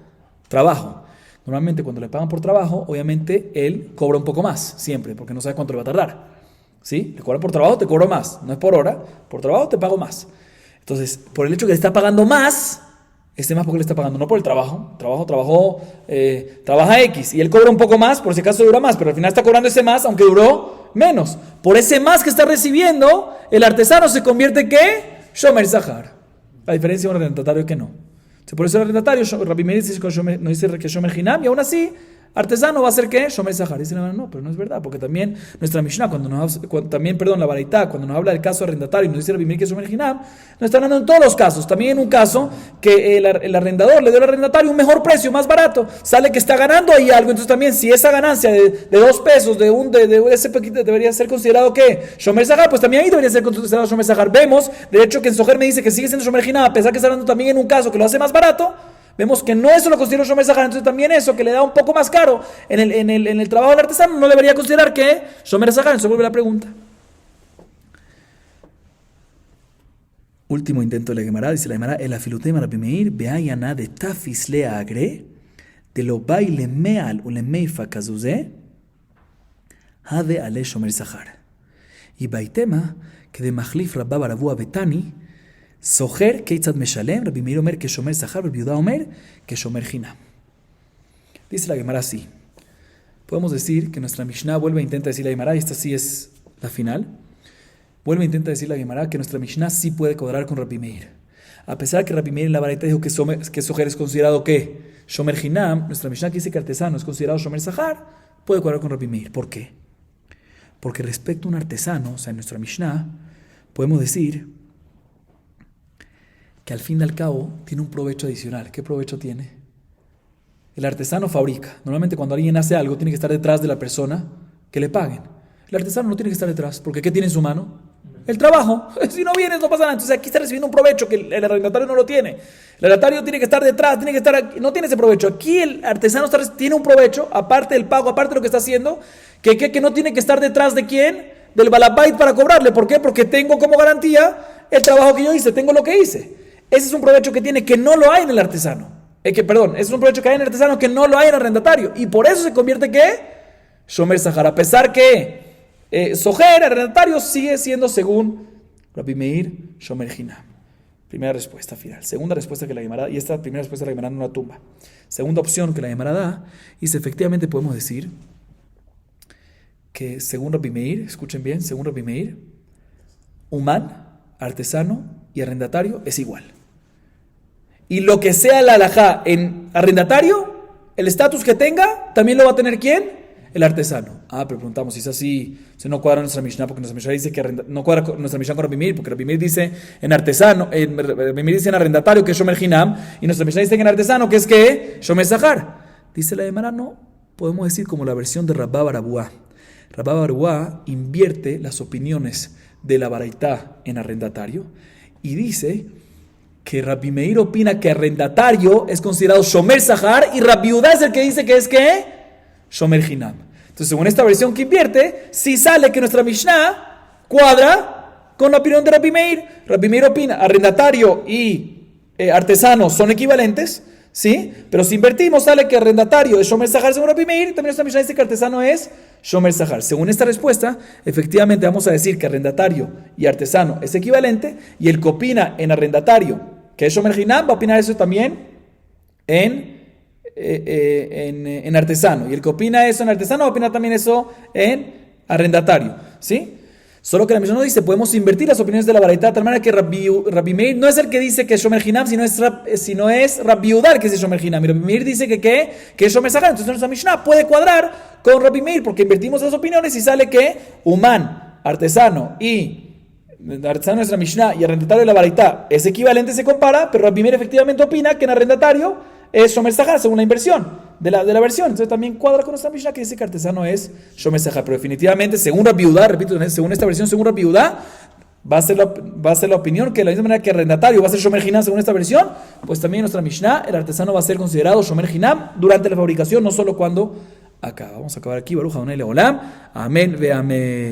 trabajo. Normalmente cuando le pagan por trabajo, obviamente él cobra un poco más, siempre, porque no sabe cuánto le va a tardar. ¿Sí? Le cobran por trabajo, te cobro más. No es por hora, por trabajo te pago más. Entonces, por el hecho que le está pagando más, más porque le está pagando, no por el trabajo. Trabaja X y él cobra un poco más, por si acaso dura más, pero al final está cobrando ese más, aunque duró menos. Por ese más que está recibiendo, el artesano se convierte en ¿qué? Shomer Sahar. La diferencia de un arrendatario que no. Por eso el arrendatario, Rabbi Meir dice no dice que Shomer Hinam, y aún así, artesano va a ser ¿qué? Shomer Sahar. Dice no, pero no es verdad, porque también nuestra Mishnah, la Baraitá, cuando nos habla del caso arrendatario, nos dice Rabbi Meir que es Shomer Hinam, nos está hablando en todos los casos. También en un caso que el arrendador le dio al arrendatario un mejor precio, más barato, sale que está ganando ahí algo. Entonces también, si esa ganancia de 2 pesos, de ese poquito, debería ser considerado ¿qué? Shomer Sahar, pues también ahí debería ser considerado Shomer Sahar. Vemos, de hecho, que en Soher me dice que sigue siendo Shomer Hinam, a pesar que está hablando también en un caso que lo hace más barato. Vemos que no eso lo considero Shomer Sahar, entonces también eso que le da un poco más caro en el trabajo del artesano no debería considerar que Shomer Sahar. Entonces vuelve la pregunta. Último intento de la Gemara, dice la Gemara, el afilutema Rabbi Meir beayana de tafis le agre de lo baile meal u le meifa kazuze hade ale Shomer Sahar y baitema que de machlif rabba barabua betani Soher keitzad meshalem, Rabbi Meir omer que Shomer Sahar, Rabbi Yehuda omer que Shomer Hinam. Dice la Gemara así. Podemos decir que nuestra Mishnah vuelve a intentar decir la Gemara, y esta sí es la final. Vuelve a intentar decir la Gemara que nuestra Mishnah sí puede cuadrar con Rabbi Meir. A pesar que Rabbi Meir en la Baraita dijo que Soher es considerado ¿qué? Shomer Hinam, nuestra Mishnah que dice que artesano es considerado Shomer Sahar, puede cuadrar con Rabbi Meir. ¿Por qué? Porque respecto a un artesano, o sea, en nuestra Mishnah, podemos decir que al fin y al cabo tiene un provecho adicional. ¿Qué provecho tiene? El artesano fabrica. Normalmente cuando alguien hace algo tiene que estar detrás de la persona que le paguen. El artesano no tiene que estar detrás, porque ¿qué tiene en su mano? El trabajo. Si no vienes no pasa nada. Entonces aquí está recibiendo un provecho que el arrendatario no lo tiene. El arrendatario tiene que estar detrás, tiene que estar aquí, no tiene ese provecho. Aquí el artesano tiene un provecho, aparte del pago, aparte de lo que está haciendo, que no tiene que estar detrás de quién, del balabait para cobrarle. ¿Por qué? Porque tengo como garantía el trabajo que yo hice, tengo lo que hice. Ese es un provecho que tiene que no lo hay en el artesano. Ese es un provecho que hay en el artesano que no lo hay en el arrendatario. Y por eso se convierte ¿qué? Shomer Sahar. A pesar que Soher, arrendatario, sigue siendo según Rabbi Meir, Shomer Hinam. Primera respuesta final. Segunda respuesta que la Gemara, y esta primera respuesta la Gemara no la tumba. Segunda opción que la Gemara da, es efectivamente podemos decir que según Rabbi Meir, escuchen bien, según Rabbi Meir, humán, artesano y arrendatario es igual. Y lo que sea la halajá en arrendatario, el estatus que tenga, también lo va a tener ¿quién? El artesano. Pero preguntamos si es así, si no cuadra nuestra Mishnah, porque nuestra Mishnah dice que no cuadra nuestra Mishnah con Rabbi Meir, porque Rabbi Meir dice en artesano, Rabbi Meir dice en arrendatario que es Shomer Hinam, y nuestra Mishnah dice que en artesano que es ¿qué? Shomer Sahar. Dice la Gemara, no, podemos decir como la versión de Rabba Barabua. Rabba Barabua invierte las opiniones de la Baraitá en arrendatario y dice que Rabbi Meir opina que arrendatario es considerado Shomer Sahar y Rabbi Yehuda es el que dice que es ¿qué? Shomer Hinam. Entonces, según esta versión que invierte, sí sale que nuestra Mishnah cuadra con la opinión de Rabbi Meir. Rabbi Meir opina arrendatario y artesano son equivalentes, ¿sí? Pero si invertimos, sale que arrendatario es Shomer Sahar según Rabbi Meir, también nuestra Mishnah dice que artesano es Shomer Sahar. Según esta respuesta, efectivamente vamos a decir que arrendatario y artesano es equivalente, y el que opina en arrendatario que es Shomer Hinam va a opinar eso también en artesano, y el que opina eso en artesano va a opinar también eso en arrendatario, ¿sí? Solo que la Mishnah no dice, podemos invertir las opiniones de la Baraitá de tal manera que Rabbi Meir no es el que dice que es Shomer Hinam, sino es Rabbi Yehuda el que dice Shomer Hinam, y Rabbi Meir dice que es Shomer Sahar. Entonces nuestra Mishnah puede cuadrar con Rabbi Meir porque invertimos las opiniones y sale que humán, artesano de nuestra Mishnah y arrendatario de la Baraitá es equivalente, se compara, pero Rabbi Meir efectivamente opina que en arrendatario es Shomer Sahar según la inversión de la versión. Entonces también cuadra con nuestra Mishnah que dice que artesano es Shomer Sahar. Pero definitivamente, según Rabbi Yehuda, repito, según esta versión, según Rabbi Yehuda, va a ser la opinión que de la misma manera que arrendatario va a ser Shomer Hinam según esta versión, pues también en nuestra Mishnah el artesano va a ser considerado Shomer Hinam durante la fabricación, no solo cuando acaba. Vamos a acabar aquí. Baruch Adonai Leolam. Amén ve amén.